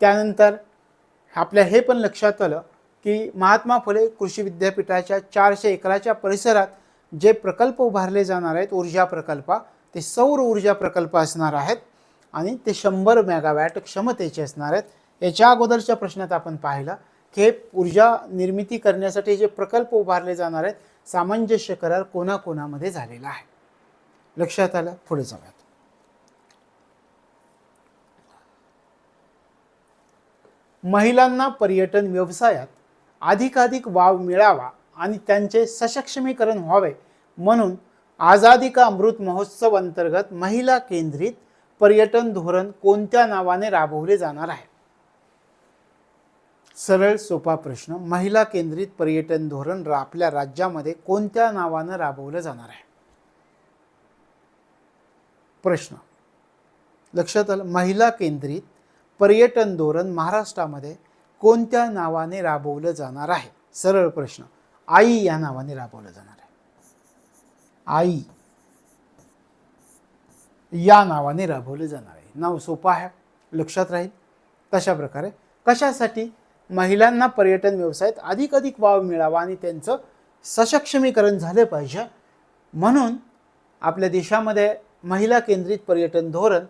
Speaker 1: त्यानंतर आपल्या हे पण लक्षात आलं की महात्मा फुले कृषी विद्यापीठाच्या 400 एकराच्या परिसरात जे प्रकल्प उभारले जाणार आहेत, ऊर्जा प्रकल्प, ते सौर ऊर्जा प्रकल्प असणार आहेत आणि ते 100 मेगावॅट क्षमतेचे असणार आहेत. याच्या अगोदरच्या प्रश्नात आपण पाहिलं की हे ऊर्जा निर्मिती करण्यासाठी जे प्रकल्प उभारले जाणार आहेत, सामंजस्य करार कोणाकोणामध्ये झालेला आहे. लक्षात आलं? पुढे जाऊयात. महिलांना पर्यटन व्यवसायात अधिकाधिक वाव मिळावा आणि त्यांचे सक्षमीकरण व्हावे म्हणून आझादी का अमृत महोत्सव अंतर्गत महिला केंद्रित पर्यटन धोरण कोणत्या नावाने राबवले जाणार आहे? सरळ सोपा प्रश्न. महिला केंद्रित पर्यटन धोरण आपल्या राज्यामध्ये कोणत्या नावाने राबवलं जाणार आहे? प्रश्न लक्षात आलं? महिला केंद्रित पर्यटन धोरण महाराष्ट्रामध्ये कोणत्या नावाने राबवलं जाणार आहे? सरळ प्रश्न. आई या नावाने राबवलं जाणार आहे. आई या नावाने राबवलं जाणार आहे. नाव सोपं आहे, लक्षात राहील. तशा प्रकारे कशासाठी? महिलांना पर्यटन व्यवसायात अधिकाधिक वाव मिळावा आणि त्यांचं सक्षमीकरण झालं पाहिजे म्हणून आपल्या देशामध्ये महिला केंद्रित पर्यटन धोरण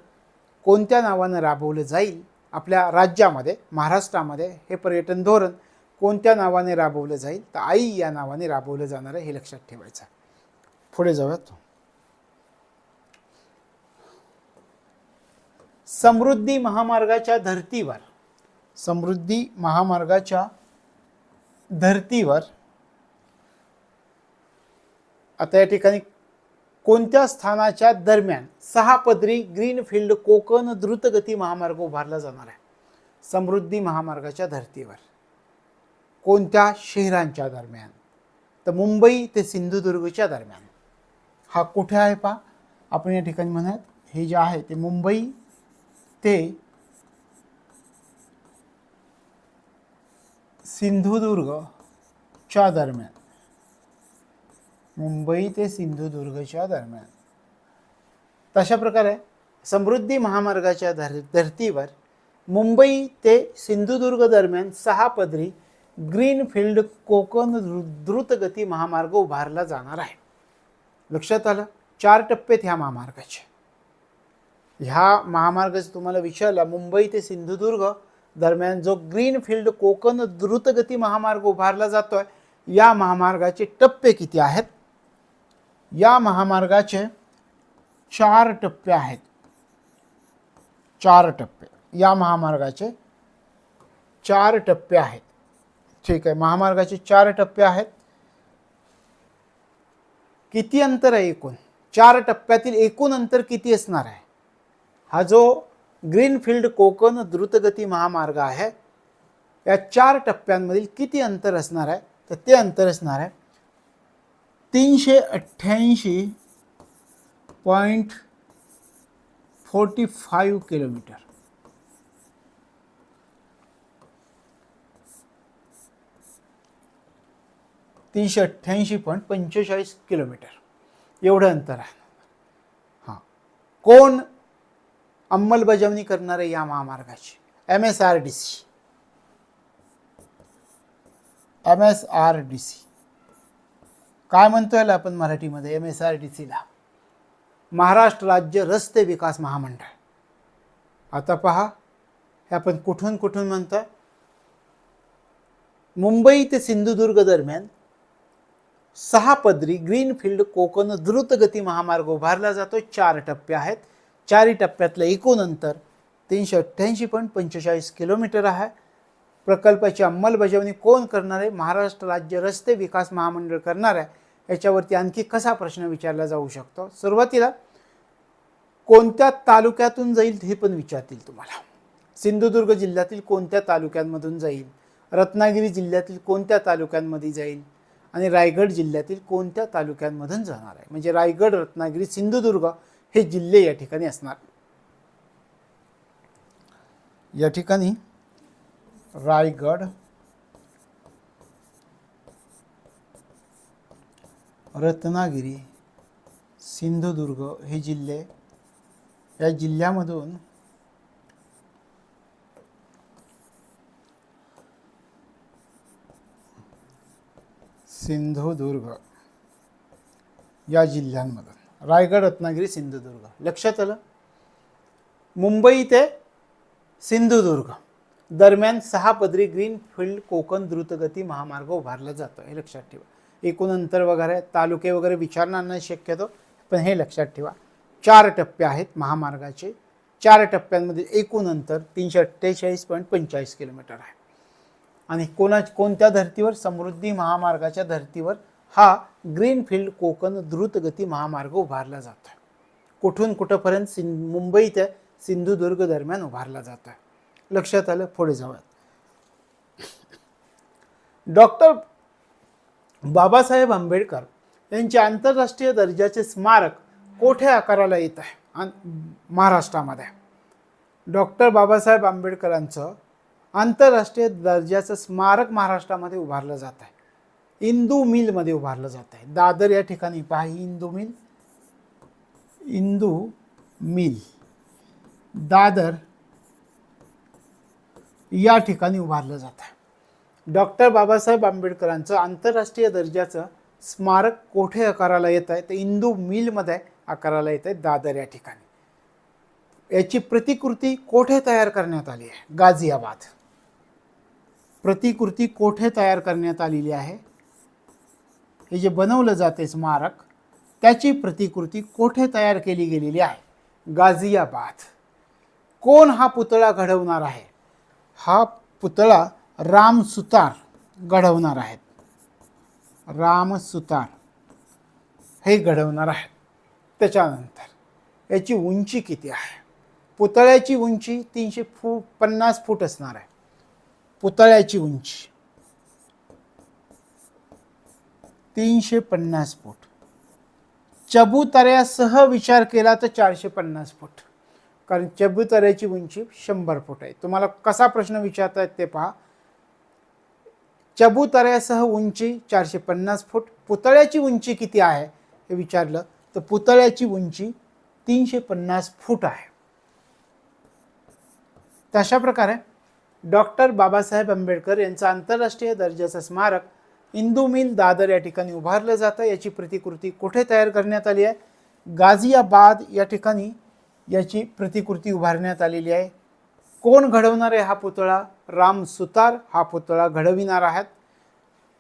Speaker 1: कोणत्या नावाने राबवलं जाईल? आपल्या राज्यामध्ये, महाराष्ट्रामध्ये हे पर्यटन धोरण कोणत्या नावाने राबवलं जाईल? तर आई या नावाने राबवलं जाणार आहे. हे लक्षात ठेवायचं. पुढे जाऊयात. समृद्धी महामार्गाच्या धर्तीवर, समृद्धी महामार्गाच्या धर्तीवर आता या ठिकाणी कोणत्या स्थानाच्या दरम्यान 6 पदरी ग्रीनफील्ड कोकण द्रुतगती महामार्ग उभारला जाणार आहे? समृद्धी महामार्गाच्या धर्तीवर कोणत्या शहरांच्या दरम्यान? तर मुंबई ते सिंधुदुर्गच्या दरम्यान. हा कुठे आहे पहा? आपण या ठिकाणी म्हणत हे जे आहे ते मुंबई ते सिंधुदुर्गच्या दरम्यान. मुंबई ते सिंधुदुर्गच्या दरम्यान. तशा प्रकारे समृद्धी महामार्गाच्या धर्तीवर मुंबई ते सिंधुदुर्ग दरम्यान 6 पदरी ग्रीनफील्ड कोकण द्रुतगती महामार्ग उभारला जाणार आहे. लक्षात आलं? 4 टप्प्यात ह्या महामार्गाचे. ह्या महामार्गाचं तुम्हाला विचारला, मुंबई ते सिंधुदुर्ग दरम्यान जो ग्रीनफील्ड कोकण द्रुतगती महामार्ग उभारला जातोय, या महामार्गाचे टप्पे किती आहेत? या महामार्गाचे 4 टप्पे आहेत. 4 टप्पे. या महामार्गाचे 4 टप्पे आहेत. ठीक आहे, महामार्गाचे 4 टप्पे आहेत. किती अंतर आहे एकूण? 4 टप्प्यातील एकूण अंतर किती असणार आहे? हा जो ग्रीनफील्ड कोकण द्रुतगती महामार्ग आहे, या 4 टप्प्यांमधील किती अंतर असणार आहे? तर ते अंतर असणार आहे 388.45 किलोमीटर. 388.45 किलोमीटर एवढं अंतर आहे. हां, कोण अंमलबजावणी करणार आहे या महामार्गाची? MSRDC. MSRDC काय म्हणतोय आपण मराठीमध्ये? MSRDCला महाराष्ट्र राज्य रस्ते विकास महामंडळ. आता पहा, हे आपण कुठून कुठून म्हणतोय. मुंबई ते सिंधुदुर्ग दरम्यान 6 पदरी ग्रीनफील्ड कोकण द्रुतगती महामार्ग उभारला जातो. 4 टप्पे आहेत. 4 टप्प्यातलं एकूण अंतर 388.45 किलोमीटर आहे. प्रकल्पाची अंमलबजावणी कोण करणार आहे? महाराष्ट्र राज्य रस्ते विकास महामंडळ करणार आहे. याच्यावरती आणखी कसा प्रश्न विचारला जाऊ शकतो? सुरुवातीला कोणत्या तालुक्यातून जाईल हे पण विचारतील तुम्हाला. सिंधुदुर्ग जिल्ह्यातील कोणत्या तालुक्यांमधून जाईल, रत्नागिरी जिल्ह्यातील कोणत्या तालुक्यांमध्ये जाईल आणि रायगड जिल्ह्यातील कोणत्या तालुक्यांमधून जाणार आहे. म्हणजे रायगड, रत्नागिरी, सिंधुदुर्ग हे जिल्हे या ठिकाणी असणार. या ठिकाणी रायगड, रत्नागिरी, सिंधुदुर्ग हे जिल्हे, या जिल्ह्यामधून सिंधुदुर्ग या जिल्ह्यांमधून रायगड, रत्नागिरी, सिंधुदुर्ग. लक्षात आलं? मुंबई ते सिंधुदुर्ग दरम्यान 6 पदरी ग्रीनफील्ड कोकण द्रुतगती महामार्ग उभारला जातो. हे लक्षात ठेवा. एकूण अंतर वगैरे तालुके वगैरे विचारणार नाही शक्यतो, पण हे लक्षात ठेवा. 4 टप्पे आहेत महामार्गाचे. 4 टप्प्यांमध्ये एकूण अंतर 348.45 किलोमीटर आहे. आणि कोणत्या धर्तीवर? समृद्धी महामार्गाच्या धर्तीवर हा ग्रीनफील्ड कोकण द्रुतगती महामार्ग उभारला जातो. कुठून कुठंपर्यंत? मुंबई ते सिंधुदुर्ग दरम्यान उभारला जातो. लक्षात आलं? पुढे जाऊयात. डॉक्टर बाबासाहेब आंबेडकर यांचे आंतरराष्ट्रीय दर्जाचे स्मारक कोठे आकाराला येत आहे? महाराष्ट्रामध्ये. डॉक्टर बाबासाहेब आंबेडकरांचं आंतरराष्ट्रीय दर्जाचं स्मारक महाराष्ट्रामध्ये उभारलं जात आहे. इंदू मिलमध्ये उभारलं जात आहे. दादर या ठिकाणी पहा, इंदू मिल दादर या ठिकाणी उभारलं जात आहे. डॉक्टर बाबासाहेब आंबेडकरांचं आंतरराष्ट्रीय दर्जाचं स्मारक कोठे आकाराला येत आहे? तर इंदू मिलमध्ये आकाराला येत आहे, दादर या ठिकाणी. याची प्रतिकृती कोठे तयार करण्यात आली आहे? गाझियाबाद. प्रतिकृती कोठे तयार करण्यात आलेली आहे? हे जे बनवलं जाते स्मारक, त्याची प्रतिकृती कोठे तयार केली गेलेली आहे? गाझियाबाद. कोण हा पुतळा घडवणार आहे? हा पुतळा राम सुतार घडवणार आहेत. राम सुतार हे घडवणार आहेत. त्याच्यानंतर याची उंची किती आहे? पुतळ्याची उंची 350 फूट असणार आहे. पुतळ्याची उंची 350 फूट. चबुतऱ्यासह विचार केला तर 450 फूट, कारण चबुतऱ्याची उंची 100 फूट आहे. तुम्हाला कसा प्रश्न विचारतायत ते पहा. चबुतऱ्यासह उंची 450 फूट. पुतळ्याची उंची किती आहे हे विचारलं तर पुतळ्याची उंची 350 फूट आहे. तशा प्रकारे डॉक्टर बाबासाहेब आंबेडकर यांचं आंतरराष्ट्रीय दर्जाचं स्मारक इंदू मिल दादर या ठिकाणी उभारलं जातं. याची प्रतिकृती कुठे तयार करण्यात आली आहे? गाझियाबाद या ठिकाणी याची प्रतिकृती उभारण्यात आलेली आहे. कोण घडवणार आहे हा पुतळा? राम सुतार हा पुतळा घडविणार आहेत.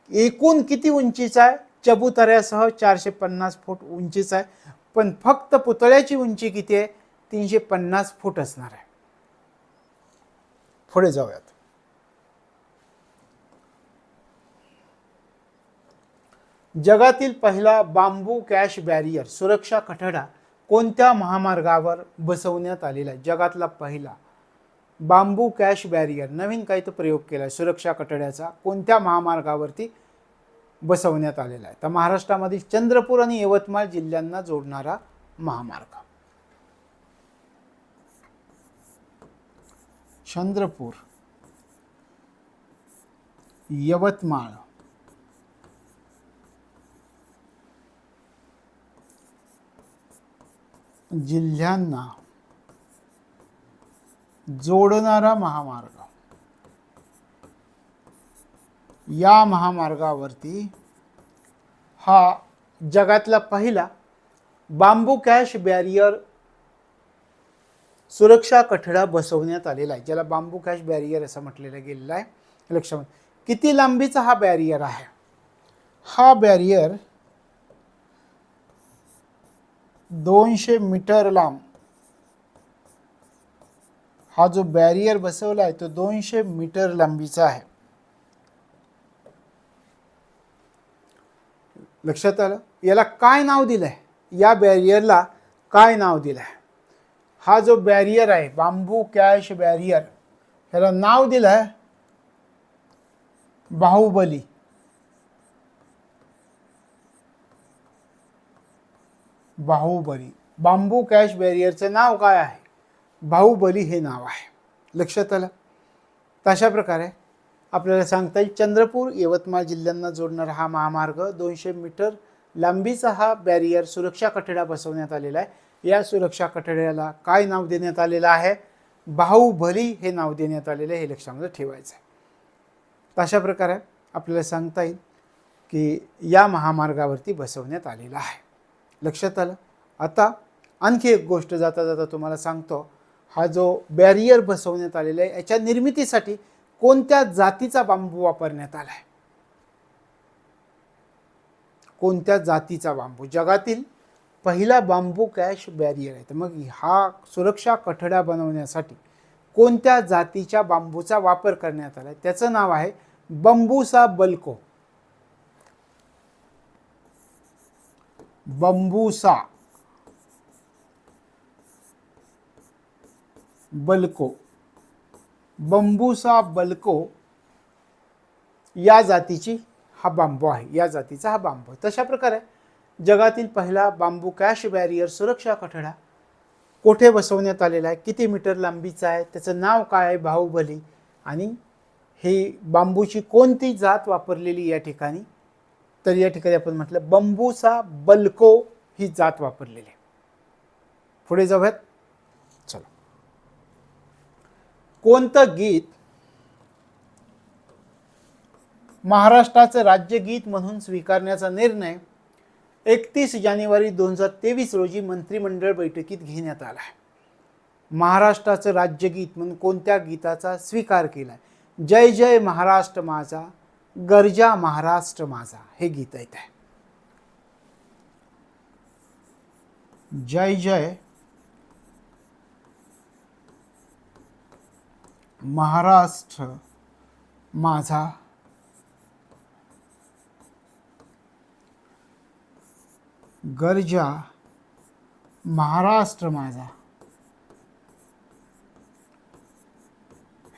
Speaker 1: एकूण किती उंचीचा आहे? चबुतऱ्यासह 450 फूट उंचीचा आहे, पण फक्त पुतळ्याची उंची किती आहे? 350 फूट असणार आहे. पुढे जाऊयात. जगातील पहिला बांबू कॅश बॅरियर सुरक्षा कठडा कोणत्या महामार्गावर बसवण्यात आलेला आहे? जगातला पहिला बांबू कॅश बॅरियर, नवीन काही तो प्रयोग केला सुरक्षा कठड्याचा, कोणत्या महामार्गावरती बसवण्यात आलेला आहे? तर महाराष्ट्रामध्ये चंद्रपूर आणि यवतमाळ जिल्ह्यांना जोडणारा महामार्ग. चंद्रपूर, यवतमाळ, जिल्ह्यांना जोडणारा महामार्ग. या महामार्गावरती हा जगातला पहिला बांबू कॅश बॅरियर सुरक्षा कठडा बसवण्यात आलेला आहे, ज्याला बांबू कॅश बॅरियर असं म्हटलेलं गेलेलं आहे. लक्षात किती लांबीचा हा बॅरियर आहे? हा बॅरियर 200 मीटर लांब. हा जो बॅरियर बसवला आहे तो 200 मीटर लांबीचा आहे. लक्षात आलं? याला काय नाव दिलंय? या बॅरियरला काय नाव दिलंय? हा जो बॅरियर आहे बांबू कॅश बॅरियर, ह्याला नाव दिलंय बाहुबली. बाहुबली. बांबू कॅश बॅरियरचं नाव काय आहे? बाहुबली हे नाव आहे. लक्षात आलं? तशा प्रकारे आपल्याला सांगता येईल चंद्रपूर यवतमाळ जिल्ह्यांना जोडणारा हा महामार्ग 200 मीटर लांबीचा हा बॅरियर सुरक्षा कठडा बसवण्यात आलेला आहे. या सुरक्षा कठड्याला काय नाव देण्यात आलेलं आहे? बाहुबली हे नाव देण्यात आलेलं आहे. हे लक्षामध्ये ठेवायचं आहे. तशा प्रकारे आपल्याला सांगता येईल की या महामार्गावरती बसवण्यात आलेला आहे. लक्षात आलं? आता आणखी एक गोष्ट जाता जाता तुम्हाला सांगतो. हा जो बॅरियर बसवण्यात आलेला आहे याच्या निर्मितीसाठी कोणत्या जातीचा बांबू वापरण्यात आला आहे? कोणत्या जातीचा बांबू? जगातील पहिला बांबू कॅश बॅरियर आहे. तर मग हा सुरक्षा कठडा बनवण्यासाठी कोणत्या जातीच्या बांबूचा वापर करण्यात आला? त्याचं नाव आहे बंबूसा बल्को. बंबूसा बल्को. बंबूसा बल्को या जातीची हा बांबू आहे. या जातीचा हा बांबू. तशा प्रकारे जगातील पहिला बांबू कॅश बॅरियर सुरक्षा कठडा कोठे बसवण्यात आलेला आहे? किती मीटर लांबीचा आहे? त्याचं नाव काय आहे? बाहुबली. आणि ही बांबूची कोणती जात वापरलेली या ठिकाणी? तर या ठिकाणी आपण म्हटलं बंबूसा बल्को ही जात वापरलेली आहे. पुढे जाऊयात. चला. कोणतं गीत महाराष्ट्राचं राज्यगीत म्हणून स्वीकारण्याचा निर्णय 31 जानेवारी 2023 रोजी मंत्रिमंडळ बैठकीत घेण्यात आला आहे? महाराष्ट्राचं राज्यगीत म्हणून कोणत्या गीताचा स्वीकार केलाय? जय जय महाराष्ट्र माझा, गर्जा महाराष्ट्र माझा हे गीत येत आहे. जय जय महाराष्ट्र माझा, गर्जा महाराष्ट्र माझा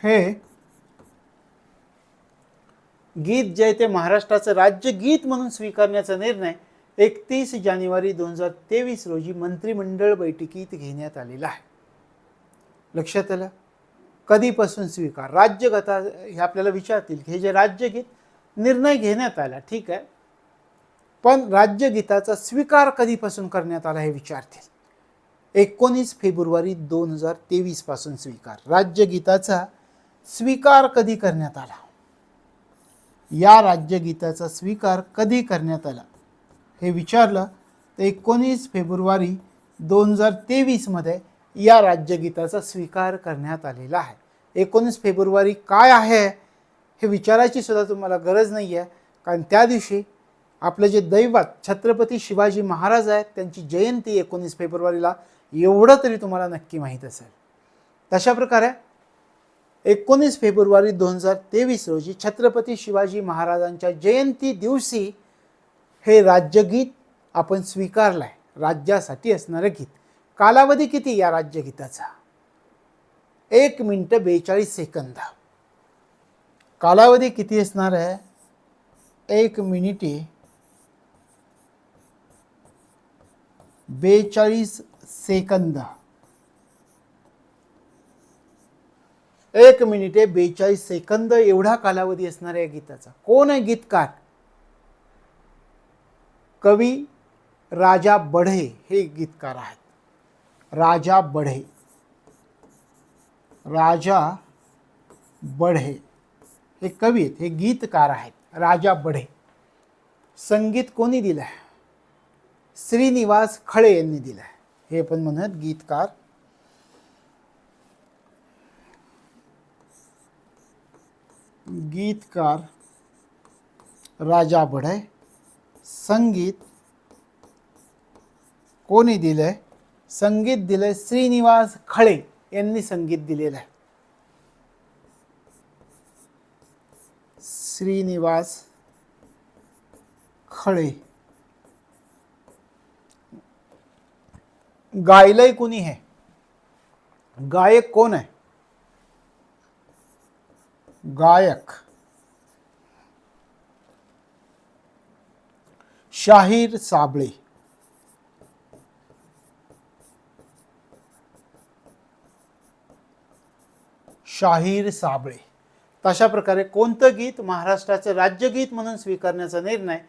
Speaker 1: हे गीत जे ते महाराष्ट्राचं राज्यगीत म्हणून स्वीकारण्याचा निर्णय 31 जानेवारी 2023 रोजी मंत्रिमंडळ बैठकीत घेण्यात आलेला आहे. लक्षात आलं? कधीपासून स्वीकार? राज्यगीता हे आपल्याला विचारतील की हे जे राज्यगीत निर्णय घेण्यात आला, ठीक आहे, पण राज्यगीताचा स्वीकार कधीपासून करण्यात आला हे विचारतील. 19 फेब्रुवारी 2023 पासून स्वीकार. राज्यगीताचा स्वीकार कधी करण्यात आला? या राज्यगीताचा स्वीकार कधी करण्यात आला हे विचारलं तर 19 फेब्रुवारी 2023 मध्ये या राज्यगीताचा स्वीकार करण्यात आलेला आहे. 19 फेब्रुवारी काय आहे हे विचारायची सुद्धा तुम्हाला गरज नाही आहे, कारण त्या दिवशी आपलं जे दैवत छत्रपती शिवाजी महाराज आहेत त्यांची जयंती 19 फेब्रुवारीला, एवढं तरी तुम्हाला नक्की माहीत असेल. तशा प्रकारे 19 फेब्रुवारी 2023 रोजी छत्रपती शिवाजी महाराजांच्या जयंती दिवशी हे राज्यगीत आपण स्वीकारलं आहे. राज्यासाठी असणारं गीत. कालावधी किती या राज्यगीताचा? 1 मिनिट 42 सेकंद. कालावधी किती असणार आहे? 1 मिनिटे 42 सेकंद. 1 मिनिटे 42 सेकंद एवढा कालावधी असणार आहे गीताचा. कोण आहे गीतकार? कवी राजा बढे हे गीतकार आहेत. राजा बढे. राजा बढे हे कवी आहेत, हे गीतकार आहेत. राजा बढे. संगीत कोणी दिलंय? श्रीनिवास खळे यांनी दिलं आहे. हे पण म्हणत गीतकार राजा बढे. संगीत कोणी दिलंय? संगीत दिलंय श्रीनिवास खळे यांनी संगीत दिलेलं आहे. श्रीनिवास खळे. गायलंय कोणी? हे गायक कोण आहे? गायक शाहीर साबळे. शाहीर साबळे. तशा प्रकारे कोणतं गीत महाराष्ट्राचं राज्यगीत म्हणून स्वीकारण्याचा निर्णय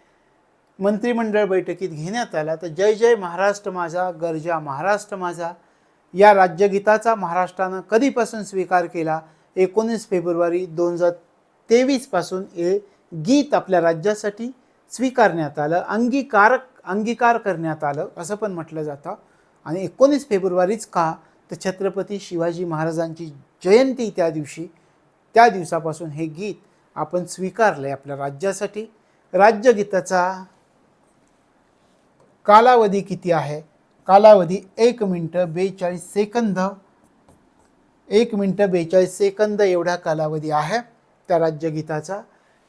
Speaker 1: मंत्रिमंडळ बैठकीत घेण्यात आला. तर जय जय महाराष्ट्र माझा, गर्जा महाराष्ट्र माझा या राज्यगीताचा महाराष्ट्रानं कधीपासून स्वीकार केला? 19 फेब्रुवारी 2023 पासून हे गीत आपल्या राज्यासाठी स्वीकारण्यात आलं, अंगीकार करण्यात आलं असं पण म्हटलं जातं. आणि 19 फेब्रुवारीच का? तर छत्रपती शिवाजी महाराजांची जयंती त्या दिवसापासून हे गीत आपण स्वीकारलंय आपल्या राज्यासाठी. राज्यगीताचा कालावधी किती आहे? कालावधी 1 मिनिट 42 सेकंद. 1 मिनिट 42 सेकंद एवढा कालावधी आहे त्या राज्यगीताचा.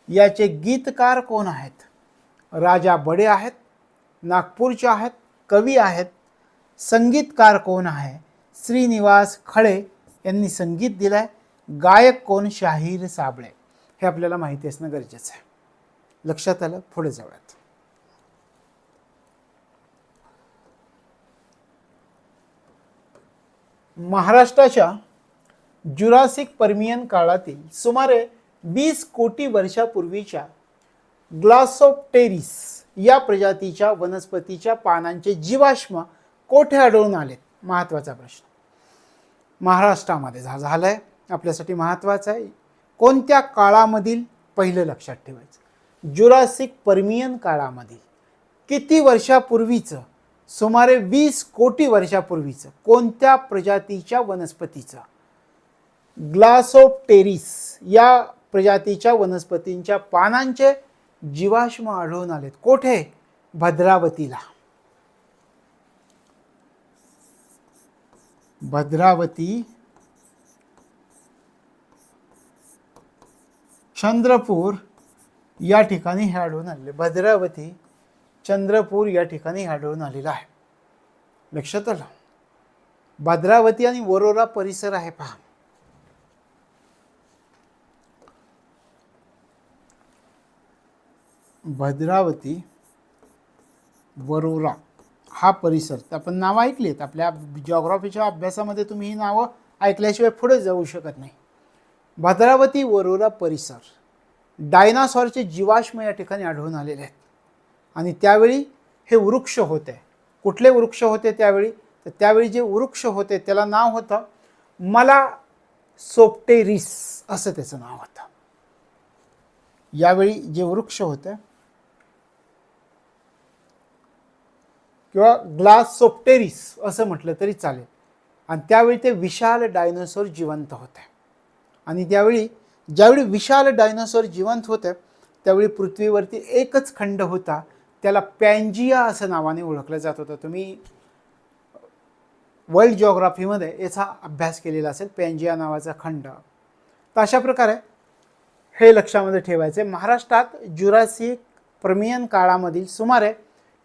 Speaker 1: याचे गीतकार कोण आहेत? राजा बडे आहेत, नागपूरचे आहेत, कवी आहेत. संगीतकार कोण आहे? श्रीनिवास खळे यांनी संगीत दिलंय. गायक कोण? शाहीर साबळे. हे आपल्याला माहिती असणं गरजेचं आहे. लक्षात आलं? पुढे जाऊयात. महाराष्ट्राच्या जुरासिक पर्मियन काळातील सुमारे 20 कोटी वर्षापूर्वीच्या ग्लासोप्टेरिस या प्रजातीच्या वनस्पतीच्या पानांचे जीवाश्म कोठे आढळून आलेत? महत्त्वाचा प्रश्न. महाराष्ट्रामध्ये झालाय, आपल्यासाठी महत्त्वाचा आहे. कोणत्या काळामधील? पहिलं लक्षात ठेवायचं. जुरासिक पर्मियन काळामधील. किती वर्षापूर्वीचं? सुमारे 20 कोटी वर्षापूर्वीचं. कोणत्या प्रजातीच्या वनस्पतीचं? ग्लासोप्टेरिस या प्रजातीच्या वनस्पतींच्या पानांचे जीवाश्म आढळून आलेत. कोठे? भद्रावतीला. भद्रावती, चंद्रपूर या ठिकाणी हे आढळून आले. भद्रावती, चंद्रपूर या ठिकाणी आढळून आलेला आहे. लक्षात आलं? भद्रावती आणि वरोरा परिसर आहे पहा. भद्रावती, वरोरा हा परिसर. आपण नावं ऐकलीत आपल्या जिओग्राफीच्या अभ्यासामध्ये. तुम्ही ही नावं ऐकल्याशिवाय पुढे जाऊ शकत नाही. भद्रावती वरोरा परिसर. डायनासॉरचे जीवाश्म या ठिकाणी आढळून आलेले आहेत. आणि त्यावेळी हे वृक्ष होते. कुठले वृक्ष होते त्यावेळी? तर त्यावेळी जे वृक्ष होते त्याला नाव होतं मलासोप्टेरिस असं त्याचं नाव होतं. यावेळी जे वृक्ष होते किंवा ग्लासोप्टेरिस असं म्हटलं तरी चालेल. आणि त्यावेळी ते विशाल डायनोसॉर जिवंत होते. आणि ज्यावेळी विशाल डायनोसॉर जिवंत होते त्यावेळी पृथ्वीवरती एकच खंड होता, त्याला पॅन्जिया असं नावाने ओळखलं जात होतं. तुम्ही वर्ल्ड जिओग्राफीमध्ये याचा अभ्यास केलेला असेल, पॅन्जिया नावाचा खंड. तर अशा प्रकारे हे लक्षामध्ये ठेवायचे. महाराष्ट्रात जुरासिक पर्मियन काळामधील सुमारे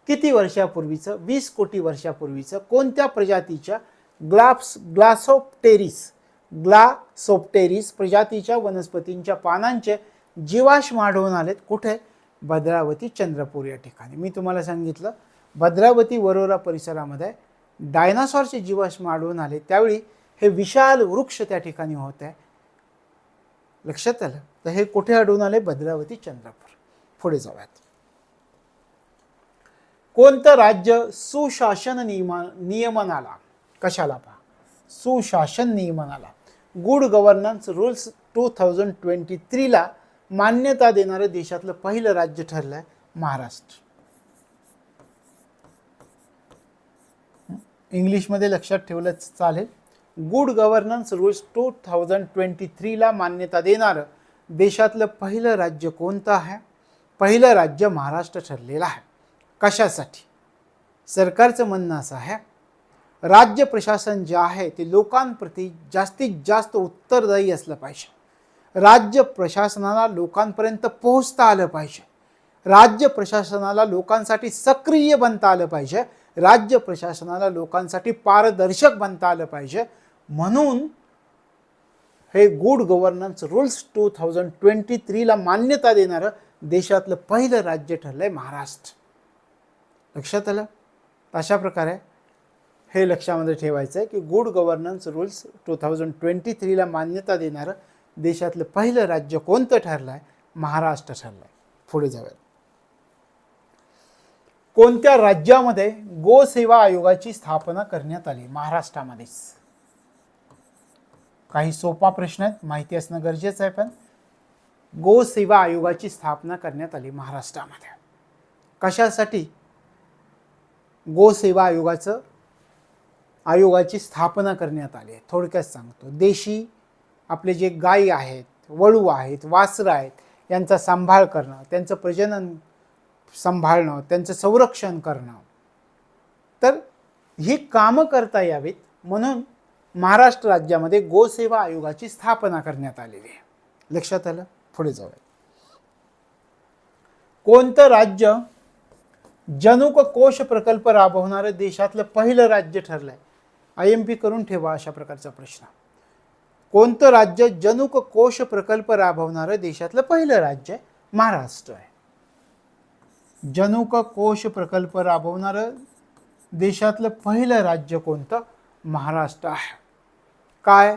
Speaker 1: किती वर्षापूर्वीचं? 20 कोटी वर्षापूर्वीचं. कोणत्या प्रजातीच्या? ग्लासोप्टेरिस प्रजातीच्या वनस्पतींच्या पानांचे जीवाश्म आढळून आलेत. कुठे? भद्रावती, चंद्रपूर या ठिकाणी. मी तुम्हाला सांगितलं भद्रावती वरोरा परिसरामध्ये डायनासॉरचे जीवाश्म आढळून आले. त्यावेळी हे विशाल वृक्ष त्या ठिकाणी होते. लक्षात आलं? तर हे कुठे आढळून आले? भद्रावती, चंद्रपूर. पुढे जाऊयात. कोणतं राज्य सुशासन नियमनाला, कशाला पहा, सुशासन नियमनाला, गुड गव्हर्नन्स रूल्स 2023 मान्यता देणारं देशातलं पहिलं राज्य ठरलंय महाराष्ट्र. इंग्लिशमध्ये लक्षात ठेवलं चालेल. गुड गव्हर्नन्स रूल्स 2023ला मान्यता देणारं देशातलं पहिलं राज्य कोणतं आहे? पहिलं राज्य महाराष्ट्र ठरलेलं आहे. कशासाठी? सरकारचं म्हणणं असं आहे, राज्य प्रशासन जे आहे ते लोकांप्रती जास्तीत जास्त उत्तरदायी असलं पाहिजे. राज्य प्रशासनाला लोकांपर्यंत पोहोचता आलं पाहिजे. राज्य प्रशासनाला लोकांसाठी सक्रिय बनता आलं पाहिजे. राज्य प्रशासनाला लोकांसाठी पारदर्शक बनता आलं पाहिजे. म्हणून हे गुड गव्हर्नन्स रूल्स 2023ला मान्यता देणारं देशातलं पहिलं राज्य ठरलंय महाराष्ट्र. लक्षात आलं? अशा प्रकारे हे लक्षामध्ये ठेवायचं आहे की गुड गव्हर्नन्स रूल्स 2023ला मान्यता देणारं देशातलं पहिलं राज्य कोणतं ठरलंय? महाराष्ट्र ठरलंय. पुढे जाऊया. कोणत्या राज्यामध्ये गोसेवा आयोगाची स्थापना करण्यात आली? महाराष्ट्रामध्येच. काही सोपा प्रश्न आहेत, माहिती असणं गरजेचं आहे. पण गोसेवा आयोगाची स्थापना करण्यात आली महाराष्ट्रामध्ये. कशासाठी गोसेवा आयोगाची स्थापना करण्यात आली आहे? थोडक्यात सांगतो. देशी आपले जे गायी आहेत, वळू आहेत, वासरं आहेत, यांचा सांभाळ करणं, त्यांचं प्रजनन सांभाळणं, त्यांचं संरक्षण करणं, तर ही कामं करता यावीत म्हणून महाराष्ट्र राज्यामध्ये गोसेवा आयोगाची स्थापना करण्यात आलेली आहे. लक्षात आलं? पुढे जाऊया. कोणतं राज्य जनुक कोश प्रकल्प राबवणारं देशातलं पहिलं राज्य ठरलंय? IMP करून ठेवा अशा प्रकारचा प्रश्न. कोणतं राज्य जनुक कोश प्रकल्प राबवणारं देशातलं पहिलं राज्य? महाराष्ट्र आहे. जनुक कोश प्रकल्प राबवणारं देशातलं पहिलं राज्य कोणतं? महाराष्ट्र आहे. काय?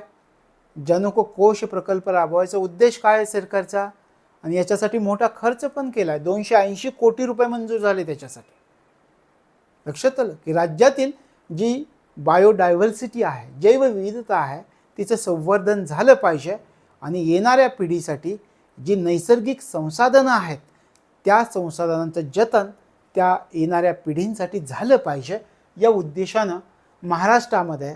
Speaker 1: जनुक कोश प्रकल्प राबवायचा उद्देश काय आहे सरकारचा? आणि याच्यासाठी मोठा खर्च पण केला आहे. 280 कोटी रुपये मंजूर झाले त्याच्यासाठी. लक्षात आलं की राज्यातील जी बायोडायव्हर्सिटी आहे, जैवविविधता आहे, तिचं संवर्धन झालं पाहिजे आणि येणाऱ्या पिढीसाठी जी नैसर्गिक संसाधनं आहेत त्या संसाधनांचं जतन त्या येणाऱ्या पिढींसाठी झालं पाहिजे. या उद्देशानं महाराष्ट्रामध्ये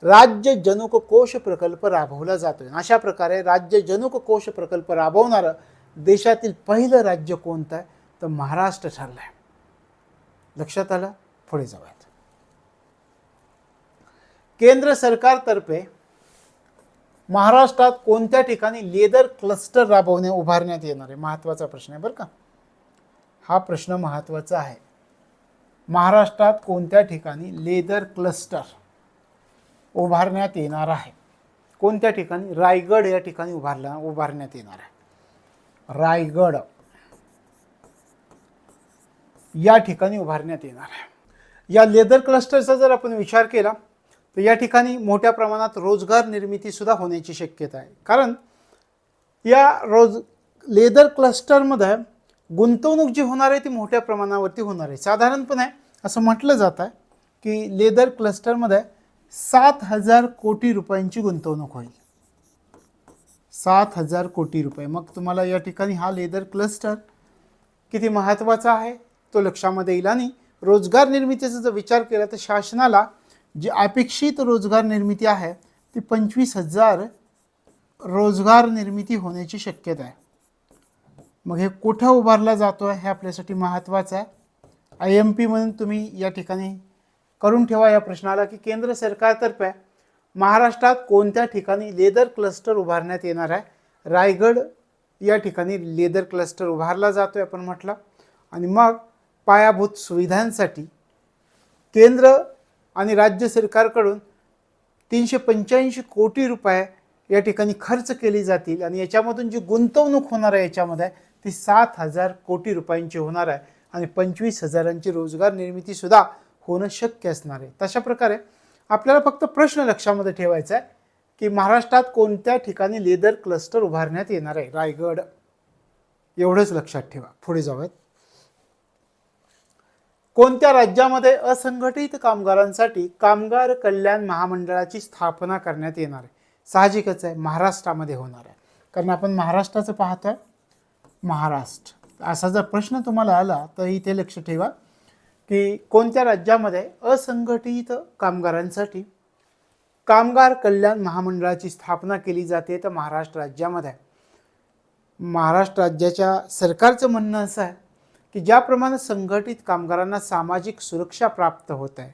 Speaker 1: राज्य जनुक कोश प्रकल्प राबवला जातोय. अशा प्रकारे राज्य जनुक कोश प्रकल्प राबवणारं देशातील पहिलं राज्य कोणतं आहे? तर महाराष्ट्र ठरलं आहे. लक्षात आलं? पुढे जाऊयात. केंद्र सरकारतर्फे महाराष्ट्रात कोणत्या ठिकाणी लेदर क्लस्टर उभारण्यात येणार आहे? महत्त्वाचा प्रश्न आहे बरं का. हा प्रश्न महत्त्वाचा आहे. महाराष्ट्रात कोणत्या ठिकाणी लेदर क्लस्टर उभारण्यात येणार आहे? कोणत्या ठिकाणी? रायगड या ठिकाणी उभारण्यात येणार आहे. रायगड या ठिकाणी उभारण्यात येणार आहे. या लेदर क्लस्टरचा जर आपण विचार केला तर या ठिकाणी मोठ्या प्रमाणात रोजगार निर्मिती सुद्धा होण्याची शक्यता आहे. कारण या लेदर क्लस्टरमध्ये गुंतवणूक जी होणार आहे ती मोठ्या प्रमाणावरती होणार आहे. साधारणपणे असं म्हटलं जात आहे की लेदर क्लस्टरमध्ये 7,000 कोटी रुपयांची गुंतवणूक होईल. 7,000 कोटी रुपये. मग तुम्हाला या ठिकाणी हा लेदर क्लस्टर किती महत्त्वाचा आहे तो लक्षामध्ये येईल. आणि रोजगार निर्मितीचा जर विचार केला तर शासनाला जी अपेक्षित रोजगार निर्मिती आहे ती 25,000 रोजगार निर्मिती होण्याची शक्यता आहे. मग हे कुठं उभारला जातो हे आपल्यासाठी महत्त्वाचं आहे. IMP म्हणून तुम्ही या ठिकाणी करून ठेवा या प्रश्नाला की केंद्र सरकारतर्फे महाराष्ट्रात कोणत्या ठिकाणी लेदर क्लस्टर उभारण्यात येणार आहे? रायगड या ठिकाणी लेदर क्लस्टर उभारला जातोय आपण म्हटलं. आणि मग पायाभूत सुविधांसाठी केंद्र आणि राज्य सरकारकडून 385 कोटी रुपये या ठिकाणी खर्च केली जातील आणि याच्यामधून जी गुंतवणूक होणार आहे याच्यामध्ये ती 7,000 कोटी रुपयांची होणार आहे आणि 25,000ची रोजगार निर्मिती सुद्धा होणं शक्य असणार आहे. तशा प्रकारे आपल्याला फक्त प्रश्न लक्षामध्ये ठेवायचा आहे की महाराष्ट्रात कोणत्या ठिकाणी लेदर क्लस्टर उभारण्यात येणार आहे? रायगड. एवढंच लक्षात ठेवा. पुढे जाऊयात. कोणत्या राज्यामध्ये असंघटित कामगारांसाठी कामगार कल्याण महामंडळाची स्थापना करण्यात येणार आहे? साहजिकच आहे महाराष्ट्रामध्ये होणार आहे. कारण आपण महाराष्ट्राचं पाहतोय. महाराष्ट्र असा जर प्रश्न तुम्हाला आला तर इथे लक्ष ठेवा की कोणत्या राज्यामध्ये असंघटित कामगारांसाठी कामगार कल्याण महामंडळाची स्थापना केली जाते? तर महाराष्ट्र राज्यामध्ये. महाराष्ट्र राज्याच्या सरकारचं म्हणणं असं आहे की ज्याप्रमाणे संघटित कामगारांना सामाजिक सुरक्षा प्राप्त होत आहे,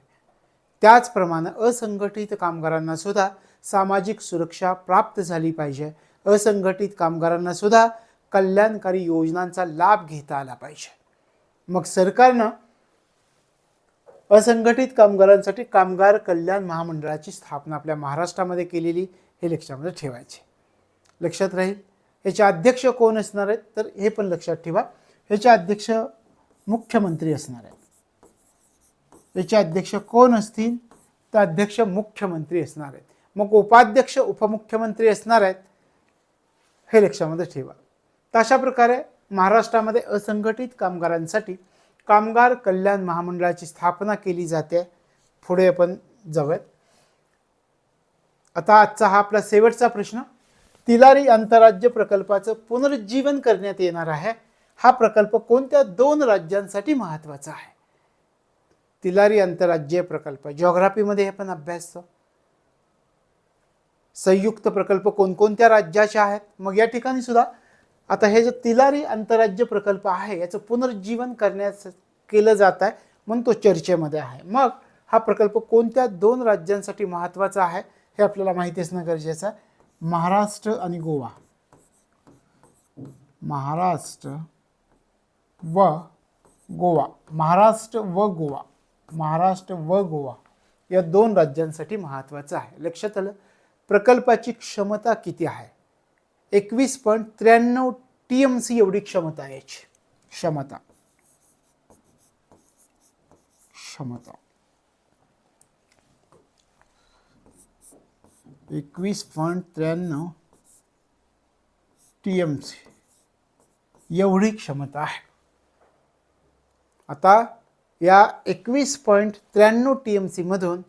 Speaker 1: त्याचप्रमाणे असंघटित कामगारांना सुद्धा सामाजिक सुरक्षा प्राप्त झाली पाहिजे. असंघटित कामगारांना सुद्धा कल्याणकारी योजनांचा लाभ घेता आला पाहिजे. मग सरकारनं असंघटित कामगारांसाठी कामगार कल्याण महामंडळाची स्थापना आपल्या महाराष्ट्रामध्ये केलेली, हे लक्षामध्ये ठेवायचे. लक्षात राहील. याचे अध्यक्ष कोण असणार आहेत? तर हे पण लक्षात ठेवा, याचे अध्यक्ष मुख्यमंत्री असणार आहेत. याचे अध्यक्ष कोण असतील? तर अध्यक्ष मुख्यमंत्री असणार आहेत. मग उपाध्यक्ष उपमुख्यमंत्री असणार आहेत, हे लक्षामध्ये ठेवा. तर अशा प्रकारे महाराष्ट्रामध्ये असंघटित कामगारांसाठी कामगार कल्याण महामंडळाची स्थापना केली जाते. पुढे आपण जाऊयात. आता आजचा हा आपला शेवटचा प्रश्न. तिलारी आंतरराज्य प्रकल्पाचं पुनरुज्जीवन करण्यात येणार आहे. हा प्रकल्प कोणत्या 2 राज्यांसाठी महत्त्वाचा आहे? तिलारी आंतरराज्य प्रकल्प जिओग्राफीमध्ये आपण अभ्यासतो. संयुक्त प्रकल्प कोणकोणत्या राज्याचे आहेत? मग या ठिकाणी सुद्धा आता हे जो तिलारी आंतरराज्य प्रकल्प आहे याचं पुनरुज्जीवन करण्यास केलं जात आहे, म्हणून तो चर्चेमध्ये आहे. मग हा प्रकल्प कोणत्या 2 राज्यांसाठी महत्त्वाचा आहे हे आपल्याला माहिती असणं गरजेचं आहे. महाराष्ट्र आणि गोवा. महाराष्ट्र व गोवा. महाराष्ट्र व गोवा. महाराष्ट्र व गोवा या 2 राज्यांसाठी महत्त्वाचं आहे. लक्षात आलं. प्रकल्पाची क्षमता किती आहे? 21.93 TMC एवढी क्षमता आहे याची. क्षमता 21.93 TMC एवढी क्षमता आहे. आता या 21.93 TMC मधून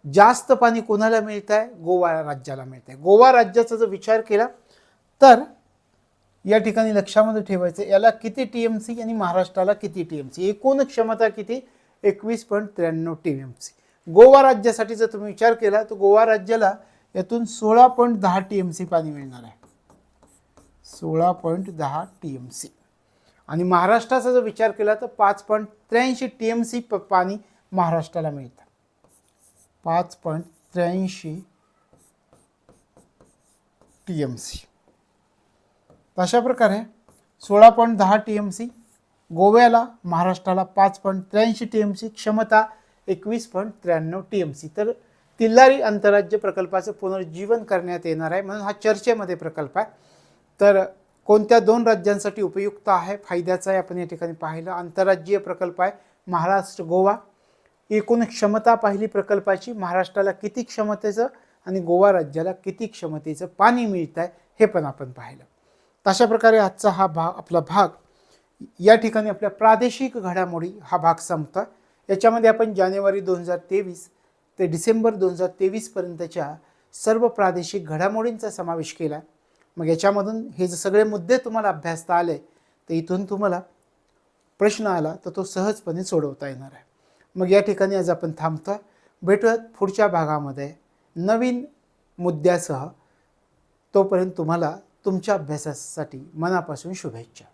Speaker 1: जास्त पाणी कोणाला मिळत आहे? गोवा राज्याला मिळत आहे. गोवा राज्याचा जर विचार केला तर या ठिकाणी लक्षामध्ये ठेवायचं, याला किती TMC आणि महाराष्ट्राला किती TMC. एकूण क्षमता किती? 21.93 TMC. गोवा राज्यासाठी जर तुम्ही विचार केला तर गोवा राज्याला यातून 16.10 TMC पाणी मिळणार आहे. 16.10 TMC. आणि महाराष्ट्राचा जर विचार केला तर 5.83 TMC पाणी महाराष्ट्राला मिळतं. 5.83 TMC. अशा प्रकारे 16.10 TMC गोव्याला, महाराष्ट्राला 5.83 TMC, क्षमता 21.93 TMC. तर तिलारी आंतरराज्य प्रकल्पाचं पुनरुज्जीवन करण्यात येणार आहे, म्हणून हा चर्चेमध्ये प्रकल्प आहे. तर कोणत्या 2 राज्यांसाठी उपयुक्त आहे, फायद्याचा आहे, आपण या ठिकाणी पाहिलं. आंतरराज्यीय प्रकल्प आहे, महाराष्ट्र गोवा. एकूण क्षमता पाहिली प्रकल्पाची, महाराष्ट्राला किती क्षमतेचं आणि गोवा राज्याला किती क्षमतेचं पाणी मिळत आहे हे पण आपण पाहिलं. अशा प्रकारे आजचा हा आपला भाग या ठिकाणी आपल्या प्रादेशिक घडामोडी हा भाग संपतो. याच्यामध्ये आपण जानेवारी 2023 ते डिसेंबर 2023 पर्यंतच्या सर्व प्रादेशिक घडामोडींचा समावेश केला. मग याच्यामधून हे जे सगळे मुद्दे तुम्हाला अभ्यासता आले तर इथून तुम्हाला प्रश्न आला तर तो सहजपणे सोडवता येणार आहे. मग या ठिकाणी आज आपण थांबतो. भेटूयात पुढच्या भागामध्ये नवीन मुद्द्यासह. तोपर्यंत तुम्हाला तुमच्या अभ्यासासाठी मनापासून शुभेच्छा.